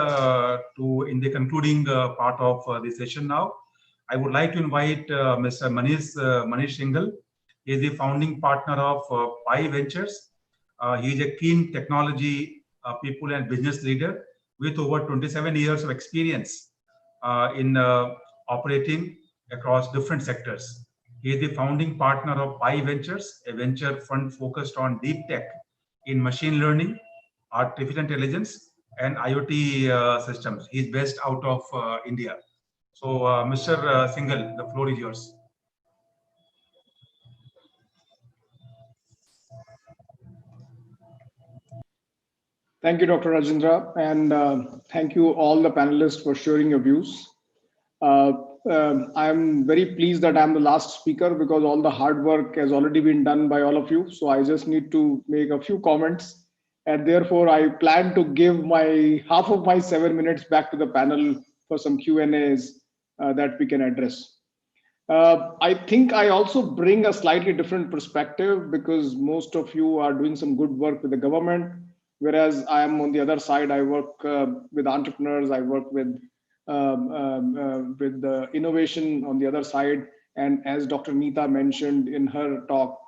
in the concluding part of the session now, I would like to invite Mr. Manish Singhal. He is the founding partner of MeitY Ventures. He is a keen technology people and business leader with over 27 years of experience in operating across different sectors. He is the founding partner of MeitY Ventures, a venture fund focused on deep tech in machine learning, artificial intelligence, and IoT systems. He's based out of India. So, Mr. Singhal, the floor is yours. Thank you, Dr. Rajendra, and thank you all the panelists for sharing your views. I'm very pleased that I'm the last speaker because all the hard work has already been done by all of you. So I just need to make a few comments, and therefore I plan to give my half of my 7 minutes back to the panel for some Q&As that we can address. I think I also bring a slightly different perspective because most of you are doing some good work with the government, whereas I am on the other side. I work with entrepreneurs. I work with the innovation on the other side. And as Dr. Neeta mentioned in her talk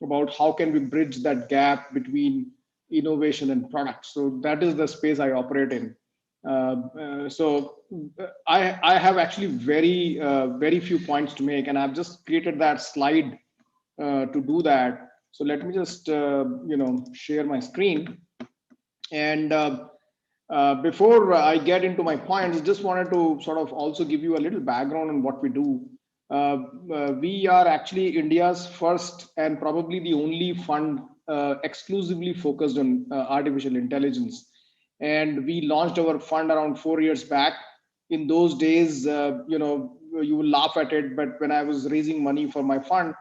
about how can we bridge that gap between innovation and product. So that is the space I operate in. So I have actually very few points to make, and I've just created that slide to do that. So let me just share my screen. And before I get into my points, just wanted to sort of also give you a little background on what we do. We are actually India's first and probably the only fund exclusively focused on artificial intelligence. And we launched our fund around 4 years back. In those days, you will laugh at it, but when I was raising money for my fund,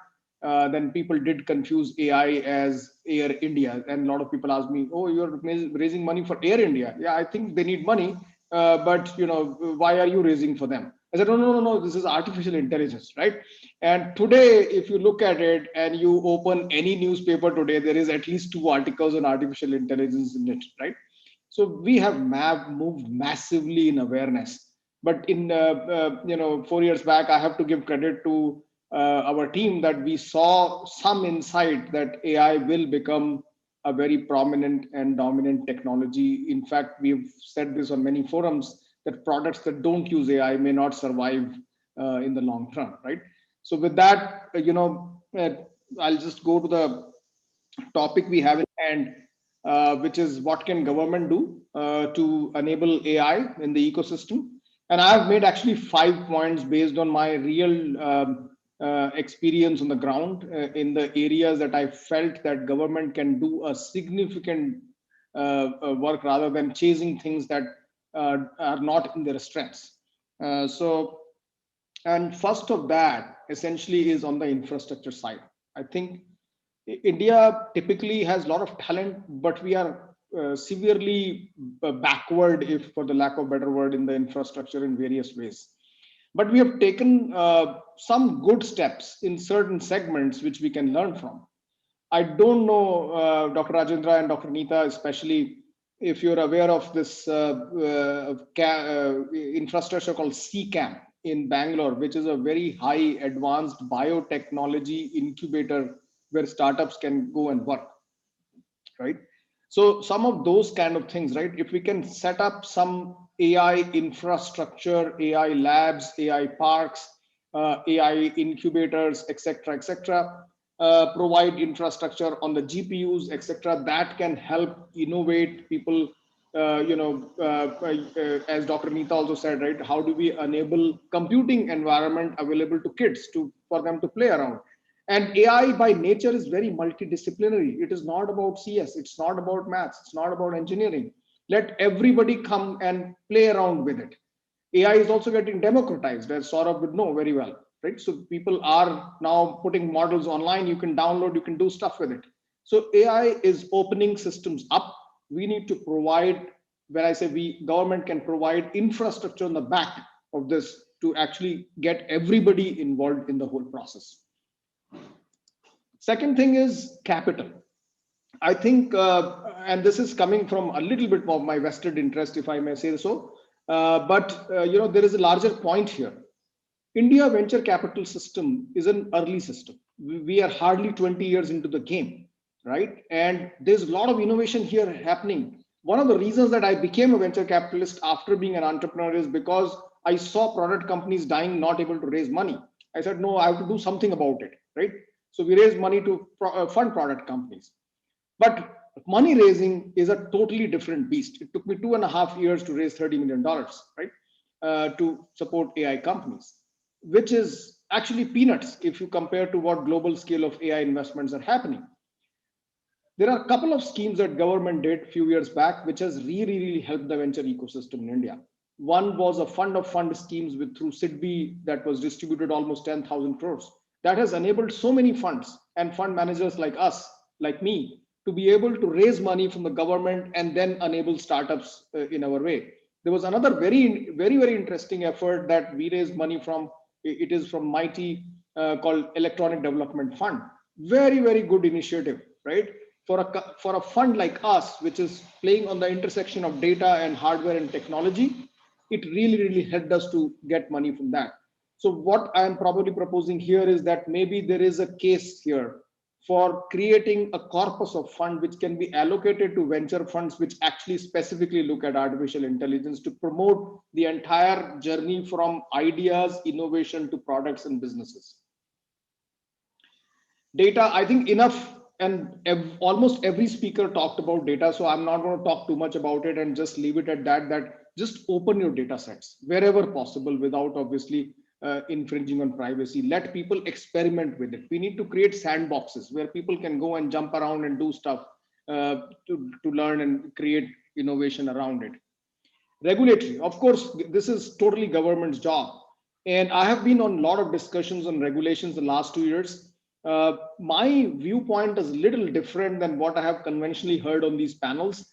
then people did confuse AI as Air India. And a lot of people ask me, oh, you're raising money for Air India. Yeah, I think they need money, but why are you raising for them? I said, no, this is artificial intelligence, right? And today, if you look at it and you open any newspaper today, there is at least 2 articles on artificial intelligence in it, right? So we have moved massively in awareness. But in 4 years back, I have to give credit to our team that we saw some insight that AI will become a very prominent and dominant technology. In fact, we've said this on many forums that products that don't use AI may not survive in the long term, right? So with that, I'll just go to the topic we have in hand, which is what can government do to enable AI in the ecosystem. And I've made actually 5 points based on my real experience on the ground in the areas that I felt that government can do a significant work rather than chasing things that are not in their strengths. And first of that essentially is on the infrastructure side. I think India typically has a lot of talent, but we are severely backward, if for the lack of a better word, in the infrastructure in various ways. But we have taken some good steps in certain segments which we can learn from. I don't know, Dr. Rajendra and Dr. Neeta, especially if you're aware of this infrastructure called CCAM in Bangalore, which is a very high advanced biotechnology incubator where startups can go and work, right? So some of those kind of things, right? If we can set up some AI infrastructure, AI labs, AI parks, AI incubators, etc., provide infrastructure on the GPUs, etc., that can help innovate people. As Dr. Neeta also said, right? How do we enable computing environment available to kids for them to play around? And AI by nature is very multidisciplinary. It is not about CS. It's not about maths. It's not about engineering. Let everybody come and play around with it. AI is also getting democratized, as Saurabh would know very well, right? So people are now putting models online. You can download, you can do stuff with it. So AI is opening systems up. We need to provide, when I say we, government can provide infrastructure on the back of this to actually get everybody involved in the whole process. Second thing is capital. I think, and this is coming from a little bit of my vested interest, if I may say so, but there is a larger point here. India venture capital system is an early system. We are hardly 20 years into the game, right? And there's a lot of innovation here happening. One of the reasons that I became a venture capitalist after being an entrepreneur is because I saw product companies dying, not able to raise money. I said, no, I have to do something about it, right? So we raise money to fund product companies. But money raising is a totally different beast. It took me 2.5 years to raise $30 million, right? To support AI companies, which is actually peanuts if you compare to what global scale of AI investments are happening. There are a couple of schemes that government did a few years back, which has really helped the venture ecosystem in India. One was a fund of fund schemes through SIDBI that was distributed almost 10,000 crores. That has enabled so many funds and fund managers like us, like me, to be able to raise money from the government and then enable startups in our way. There was another very interesting effort that we raised money from. It is from MeitY, called Electronic Development Fund. Very good initiative, right? For a fund like us, which is playing on the intersection of data and hardware and technology, it really helped us to get money from that. So what I am probably proposing here is that maybe there is a case here for creating a corpus of fund which can be allocated to venture funds which actually specifically look at artificial intelligence to promote the entire journey from ideas, innovation to products and businesses. Data, I think enough, and almost every speaker talked about data, so I'm not going to talk too much about it and just leave it at that just open your data sets wherever possible without obviously infringing on privacy. Let people experiment with it. We need to create sandboxes where people can go and jump around and do stuff to learn and create innovation around it. Regulatory, of course, this is totally government's job. And I have been on a lot of discussions on regulations the last 2 years. My viewpoint is a little different than what I have conventionally heard on these panels.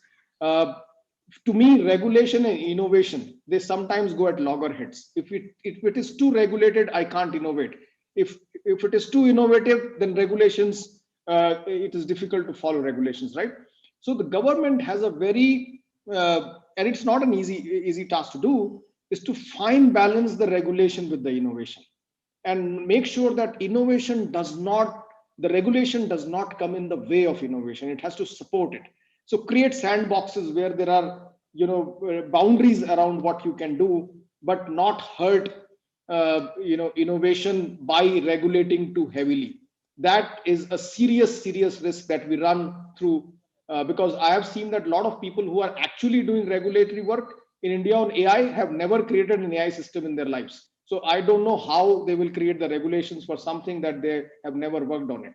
To me, regulation and innovation, they sometimes go at loggerheads. If it is too regulated, I can't innovate. If it is too innovative, then regulations, it is difficult to follow regulations, right? So the government has a very, and it's not an easy task to do, is to fine balance the regulation with the innovation and make sure that innovation the regulation does not come in the way of innovation. It has to support it. So create sandboxes where there are, boundaries around what you can do, but not hurt, innovation by regulating too heavily. That is a serious risk that we run through, because I have seen that a lot of people who are actually doing regulatory work in India on AI have never created an AI system in their lives. So I don't know how they will create the regulations for something that they have never worked on it.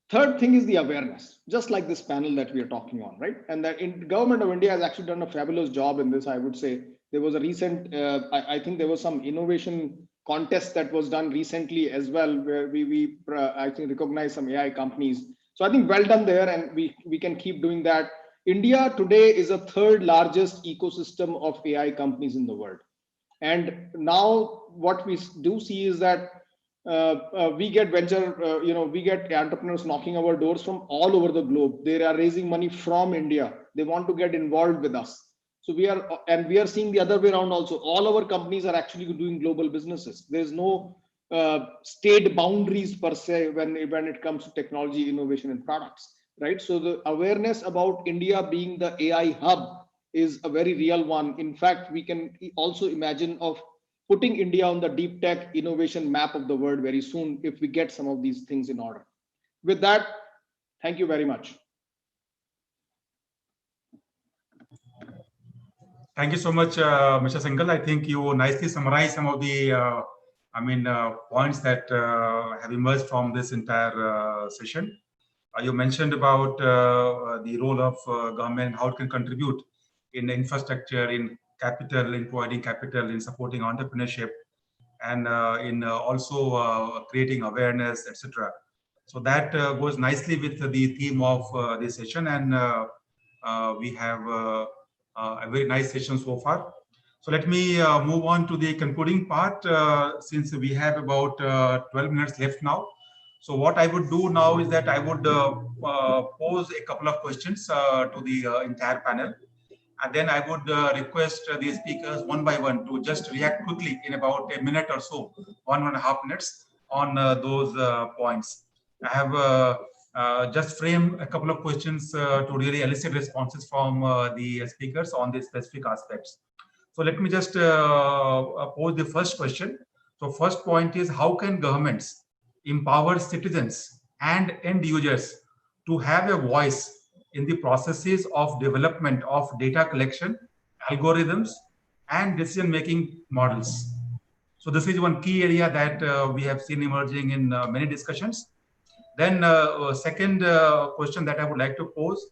Third thing is the awareness, just like this panel that we are talking on, right? And that in government of India has actually done a fabulous job in this, I would say. There was a recent, I think there was some innovation contest that was done recently as well, where we I think recognize some AI companies. So I think well done there, and we can keep doing that. India today is a third largest ecosystem of AI companies in the world. And now what we do see is that we get we get entrepreneurs knocking our doors from all over the globe. They are raising money from India. They want to get involved with us. So we are seeing the other way around also. All our companies are actually doing global businesses. There's no state boundaries per se when it comes to technology, innovation, and products, right? So the awareness about India being the AI hub is a very real one. In fact, we can also imagine of putting India on the deep tech innovation map of the world very soon if we get some of these things in order. With that, thank you very much. Thank you so much, Mr. Singhal. I think you nicely summarized some of the points that have emerged from this entire session. You mentioned about the role of government, how it can contribute in infrastructure, in capital, in providing capital, in supporting entrepreneurship, and in also creating awareness, etc. So that goes nicely with the theme of this session, and we have a very nice session so far. So let me move on to the concluding part, since we have about 12 minutes left now. So what I would do now is that I would pose a couple of questions to the entire panel. And then I would request the speakers one by one to just react quickly in about a minute or so, 1.5 minutes on those points. I have just framed a couple of questions to really elicit responses from the speakers on these specific aspects. So let me just pose the first question. So first point is, how can governments empower citizens and end users to have a voice in the processes of development of data collection, algorithms, and decision-making models? So this is one key area that we have seen emerging in many discussions. Then second question that I would like to pose,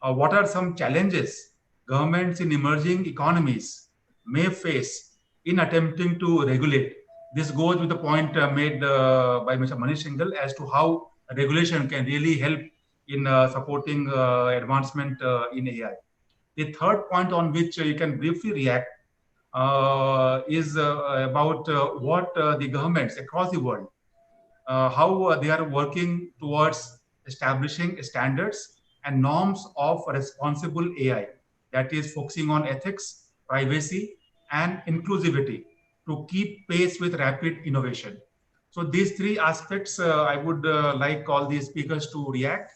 what are some challenges governments in emerging economies may face in attempting to regulate? This goes with the point made by Mr. Manish Singhal as to how regulation can really help in supporting advancement in AI. The third point on which you can briefly react is about what the governments across the world, how they are working towards establishing standards and norms of responsible AI that is focusing on ethics, privacy, and inclusivity to keep pace with rapid innovation. So these three aspects, I would like all the speakers to react.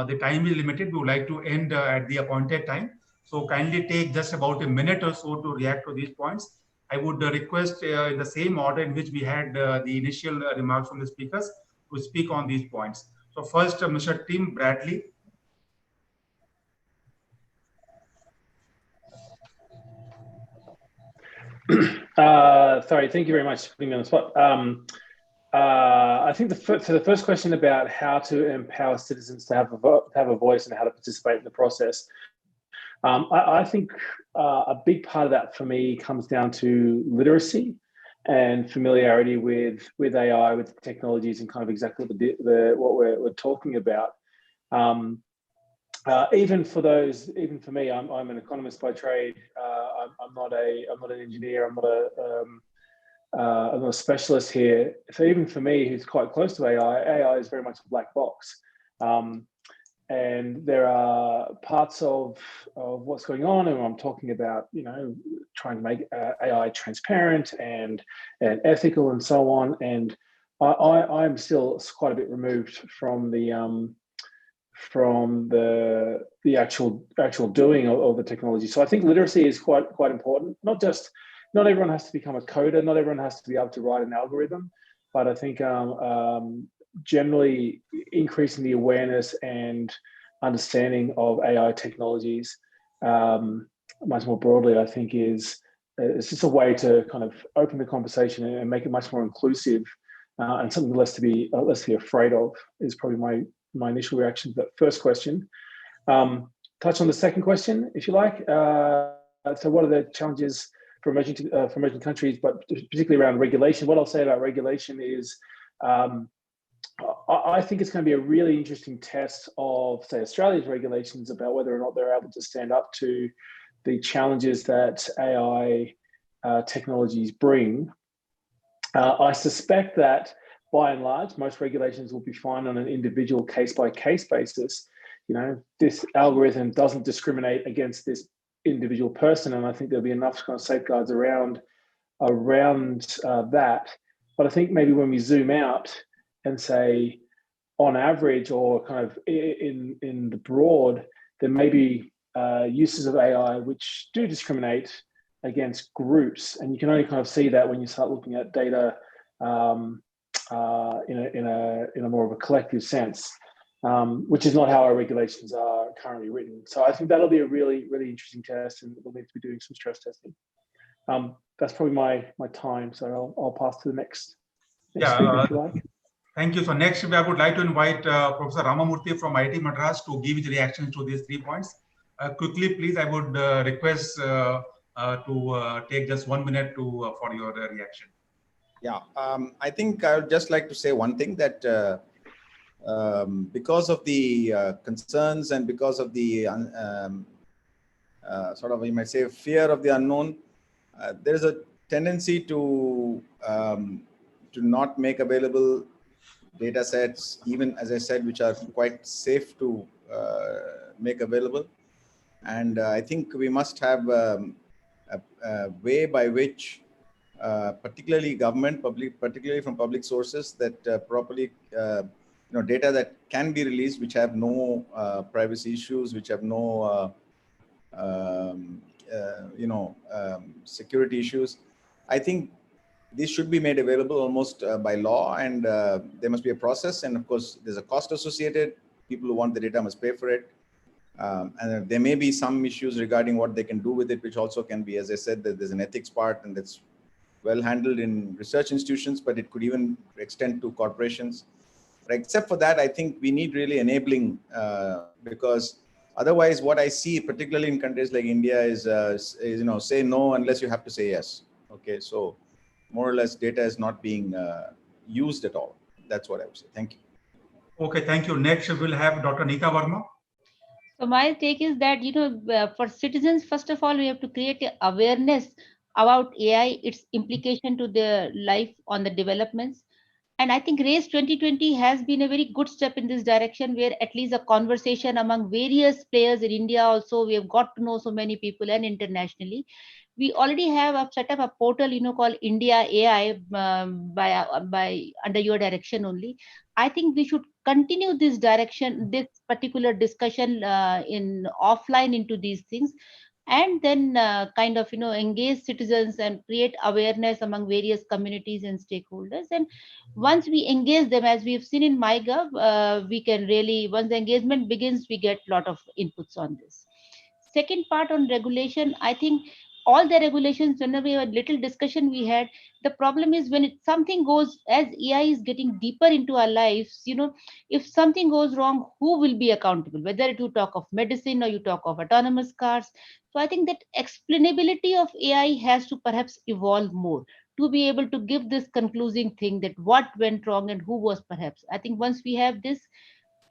The time is limited. We would like to end at the appointed time. So kindly take just about a minute or so to react to these points. I would request in the same order in which we had the initial remarks from the speakers to speak on these points. So first, Mr. Tim Bradley. Sorry, thank you very much for putting me on the spot. I think the first question about how to empower citizens to have a voice and how to participate in the process. I think a big part of that for me comes down to literacy and familiarity with AI, with technologies, and kind of exactly what we're talking about. Even for me, I'm an economist by trade. I'm not an engineer. I'm not a specialist here. So even for me, who's quite close to AI is very much a black box. And there are parts of what's going on, and I'm talking about, trying to make AI transparent and ethical and so on. And I'm still quite a bit removed from the actual doing of the technology. So I think literacy is quite important. Not everyone has to become a coder. Not everyone has to be able to write an algorithm. But I think generally increasing the awareness and understanding of AI technologies much more broadly, I think it's just a way to kind of open the conversation and make it much more inclusive and something less to be afraid of is probably my initial reaction to that first question. Touch on the second question, if you like. So what are the challenges for emerging countries, but particularly around regulation? What I'll say about regulation is I think it's going to be a really interesting test of, say, Australia's regulations about whether or not they're able to stand up to the challenges that AI technologies bring. I suspect that by and large, most regulations will be fine on an individual case-by-case basis. This algorithm doesn't discriminate against this individual person, and I think there'll be enough kind of safeguards around that. But I think maybe when we zoom out and say, on average, or kind of in the broad, there may be uses of AI which do discriminate against groups, and you can only kind of see that when you start looking at data in a more of a collective sense, which is not how our regulations are currently written. So I think that'll be a really, really interesting test, and we'll need to be doing some stress testing. That's probably my time, so I'll pass to the next speaker, if you like. Thank you. So next, I would like to invite Professor Ramamurthy from IIT Madras to give his reactions to these 3 points. Quickly, please, I would request to take just 1 minute for your reaction. Yeah, I think I would just like to say one thing, that because of the concerns and because of the sort of, you might say, fear of the unknown, there is a tendency to not make available data sets, even, as I said, which are quite safe to make available. And I think we must have a way by which particularly particularly from public sources, that properly, data that can be released, which have no privacy issues, which have no, security issues. I think this should be made available almost by law, and there must be a process. And of course, there's a cost associated. People who want the data must pay for it. And there may be some issues regarding what they can do with it, which also can be, as I said, that there's an ethics part, and that's well handled in research institutions, but it could even extend to corporations. But except for that, I think we need really enabling because otherwise, what I see, particularly in countries like India, is say no unless you have to say yes. Okay, so more or less, data is not being used at all. That's what I would say. Thank you. Okay, thank you. Next, we'll have Dr. Nita Verma. So my take is that, for citizens, first of all, we have to create a awareness about AI, its implication to their life on the developments. And I think RACE 2020 has been a very good step in this direction, where at least a conversation among various players in India also, we have got to know so many people, and internationally. We already have set up a portal, called India AI, by under your direction only. I think we should continue this direction, this particular discussion in offline into these things, and then kind of engage citizens and create awareness among various communities and stakeholders. And once we engage them, as we've seen in MyGov, we can really, once the engagement begins, we get a lot of inputs on this. Second part on regulation, I think all the regulations, whenever we have a little discussion we had, the problem is when something goes, as AI is getting deeper into our lives, if something goes wrong, who will be accountable? Whether you talk of medicine or you talk of autonomous cars. So I think that explainability of AI has to perhaps evolve more to be able to give this concluding thing that what went wrong and who was perhaps. I think once we have this,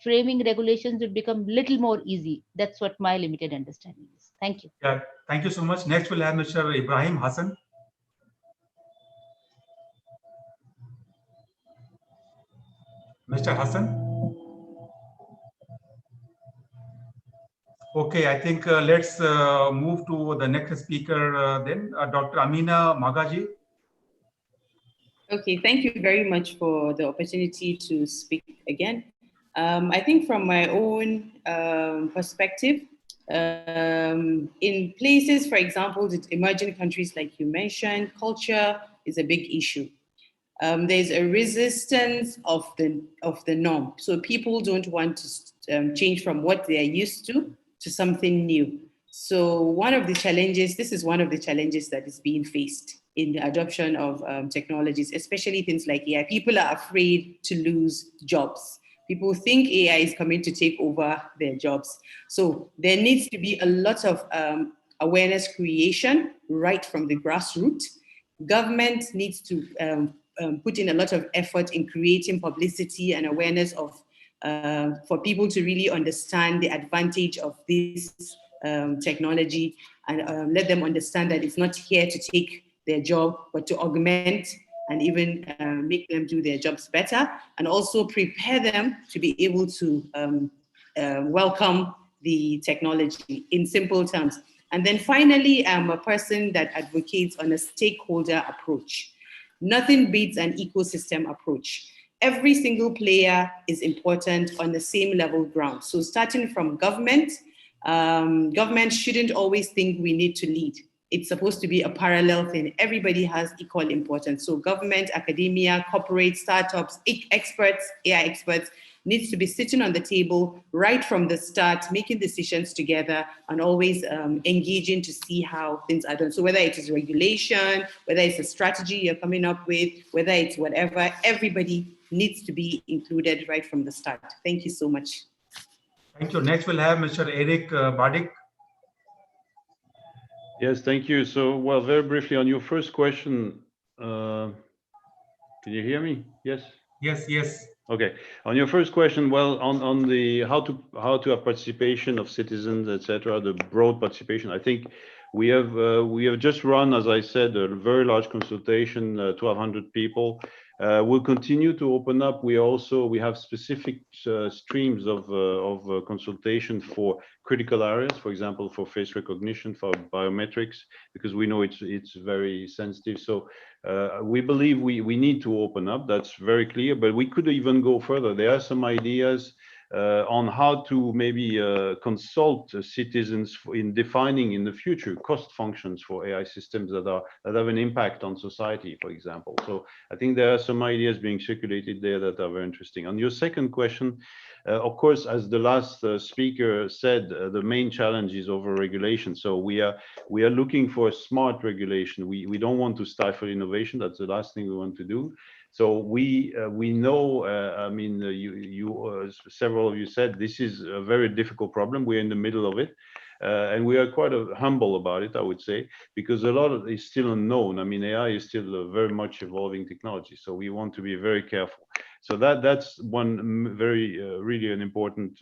framing regulations will become little more easy. That's what my limited understanding is. Thank you. Yeah, thank you so much. Next, we'll have Mr. Ibrahim Hassan. Mr. Hassan. Okay, I think let's move to the next speaker then, Dr. Amina Magaji. Okay, thank you very much for the opportunity to speak again. I think from my own perspective, in places, for example, the emerging countries like you mentioned, culture is a big issue. There's a resistance of the norm. So people don't want to change from what they are used to something new. So this is one of the challenges that is being faced in the adoption of technologies, especially things like AI. People are afraid to lose jobs. People think AI is coming to take over their jobs. So there needs to be a lot of awareness creation right from the grassroots. Government needs to put in a lot of effort in creating publicity and awareness of for people to really understand the advantage of this technology, and let them understand that it's not here to take their job, but to augment and even make them do their jobs better, and also prepare them to be able to welcome the technology in simple terms. And then finally, I'm a person that advocates on a stakeholder approach. Nothing beats an ecosystem approach. Every single player is important on the same level ground. So starting from government, government shouldn't always think we need to lead. It's supposed to be a parallel thing. Everybody has equal importance. So government, academia, corporate, startups, experts, AI experts, needs to be sitting on the table right from the start, making decisions together and always engaging to see how things are done. So whether it is regulation, whether it's a strategy you're coming up with, whether it's whatever, everybody needs to be included right from the start. Thank you so much. Thank you. Next, we'll have Mr. Eric Badique. Yes, thank you. So, well, very briefly on your first question, can you hear me? Yes. Yes, yes. Okay. On your first question, well, on the how to have participation of citizens, etc., the broad participation, I think we have just run, as I said, a very large consultation, 1,200 people. We'll continue to open up. We have specific streams of consultation for critical areas, for example, for face recognition, for biometrics, because we know it's very sensitive. So we believe we need to open up. That's very clear. But we could even go further. There are some ideas on how to maybe consult citizens in defining in the future cost functions for AI systems that have an impact on society, for example. So I think there are some ideas being circulated there that are very interesting. On your second question, of course, as the last speaker said, the main challenge is over regulation. So we are looking for smart regulation. We don't want to stifle innovation. That's the last thing we want to do. So we know, I mean, several of you said this is a very difficult problem. We're in the middle of it. And we are quite humble about it, I would say, because a lot of it is still unknown. I mean, AI is still a very much evolving technology. So we want to be very careful. So that's one very, really an important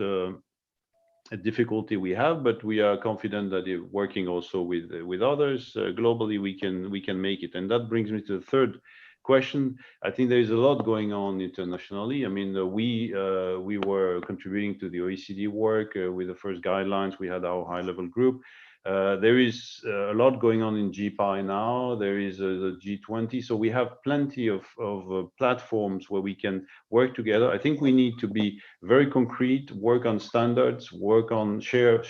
difficulty we have, but we are confident that working also with others globally, we can make it. And that brings me to the third question. I think there is a lot going on internationally. I mean, we were contributing to the OECD work with the first guidelines. We had our high-level group. There is a lot going on in GPI now. There is the G20. So we have plenty of platforms where we can work together. I think we need to be very concrete, work on standards, work on share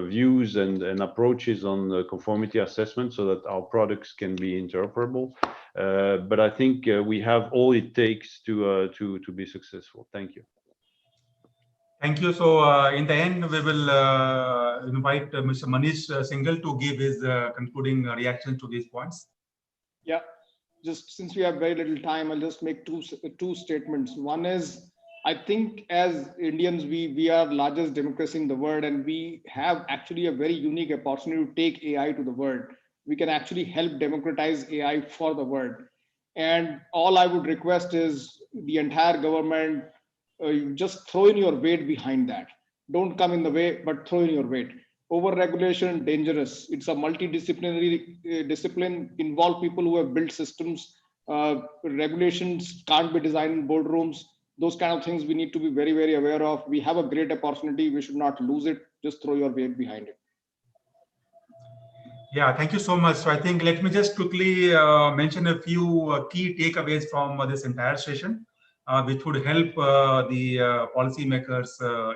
views and approaches on the conformity assessment so that our products can be interoperable. But I think we have all it takes to be successful. Thank you. Thank you. So in the end, we will invite Mr. Manish Singhal to give his concluding reaction to these points. Yeah, just since we have very little time, I'll just make two statements. One is, I think as Indians, we are largest democracy in the world, and we have actually a very unique opportunity to take AI to the world. We can actually help democratize AI for the world. And all I would request is the entire government, you just throw in your weight behind that. Don't come in the way, but throw in your weight. Over-regulation, dangerous. It's a multidisciplinary discipline, involve people who have built systems. Regulations can't be designed in boardrooms. Those kind of things we need to be very, very aware of. We have a great opportunity. We should not lose it. Just throw your weight behind it. Yeah, thank you so much. So I think let me just quickly mention a few key takeaways from this entire session, which would help the policymakers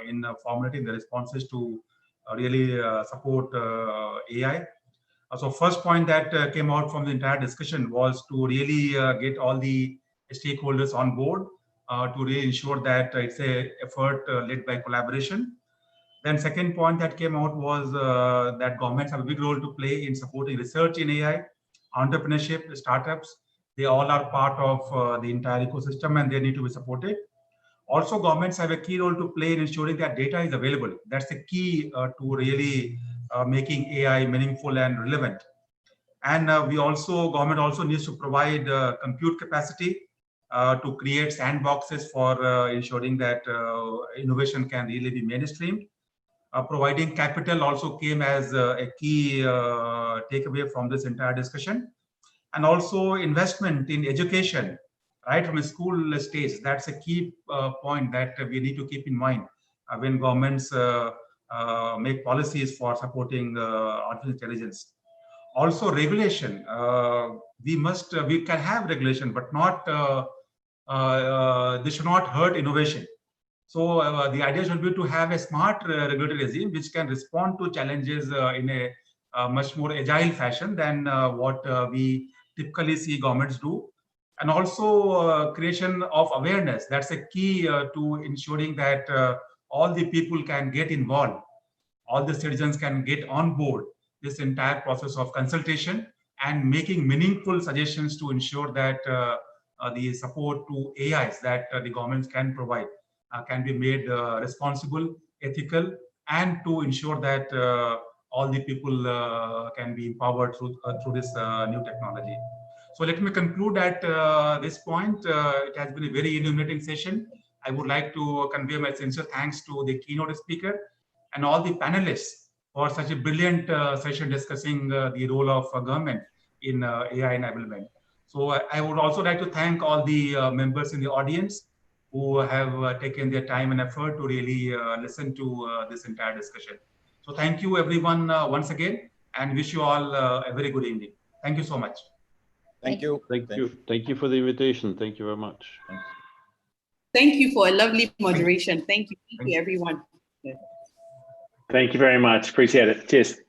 in formulating the responses to really support AI. So first point that came out from the entire discussion was to really get all the stakeholders on board to really ensure that it's an effort led by collaboration. Then second point that came out was that governments have a big role to play in supporting research in AI, entrepreneurship, startups. They all are part of the entire ecosystem and they need to be supported. Also, governments have a key role to play in ensuring that data is available. That's the key to really making AI meaningful and relevant. And government also needs to provide compute capacity to create sandboxes for ensuring that innovation can really be mainstreamed. Providing capital also came as a key takeaway from this entire discussion. And also investment in education, right from a school stage. That's a key point that we need to keep in mind when governments make policies for supporting artificial intelligence. Also regulation. We can have regulation, but not they should not hurt innovation. So the idea should be to have a smart regulatory regime which can respond to challenges in a much more agile fashion than what we typically see governments do. And also creation of awareness. That's a key to ensuring that all the people can get involved. All the citizens can get on board this entire process of consultation and making meaningful suggestions to ensure that the support to AIs that the governments can provide can be made responsible, ethical, and to ensure that all the people can be empowered through this new technology. So let me conclude at this point. It has been a very illuminating session. I would like to convey my sincere thanks to the keynote speaker and all the panelists for such a brilliant session discussing the role of government in AI enablement. So I would also like to thank all the members in the audience who have taken their time and effort to really listen to this entire discussion. So thank you everyone once again, and wish you all a very good evening. Thank you so much. Thank you. Thank you. Thank you for the invitation. Thank you very much. Thank you for a lovely moderation. Thank you everyone. Thank you very much. Appreciate it. Cheers.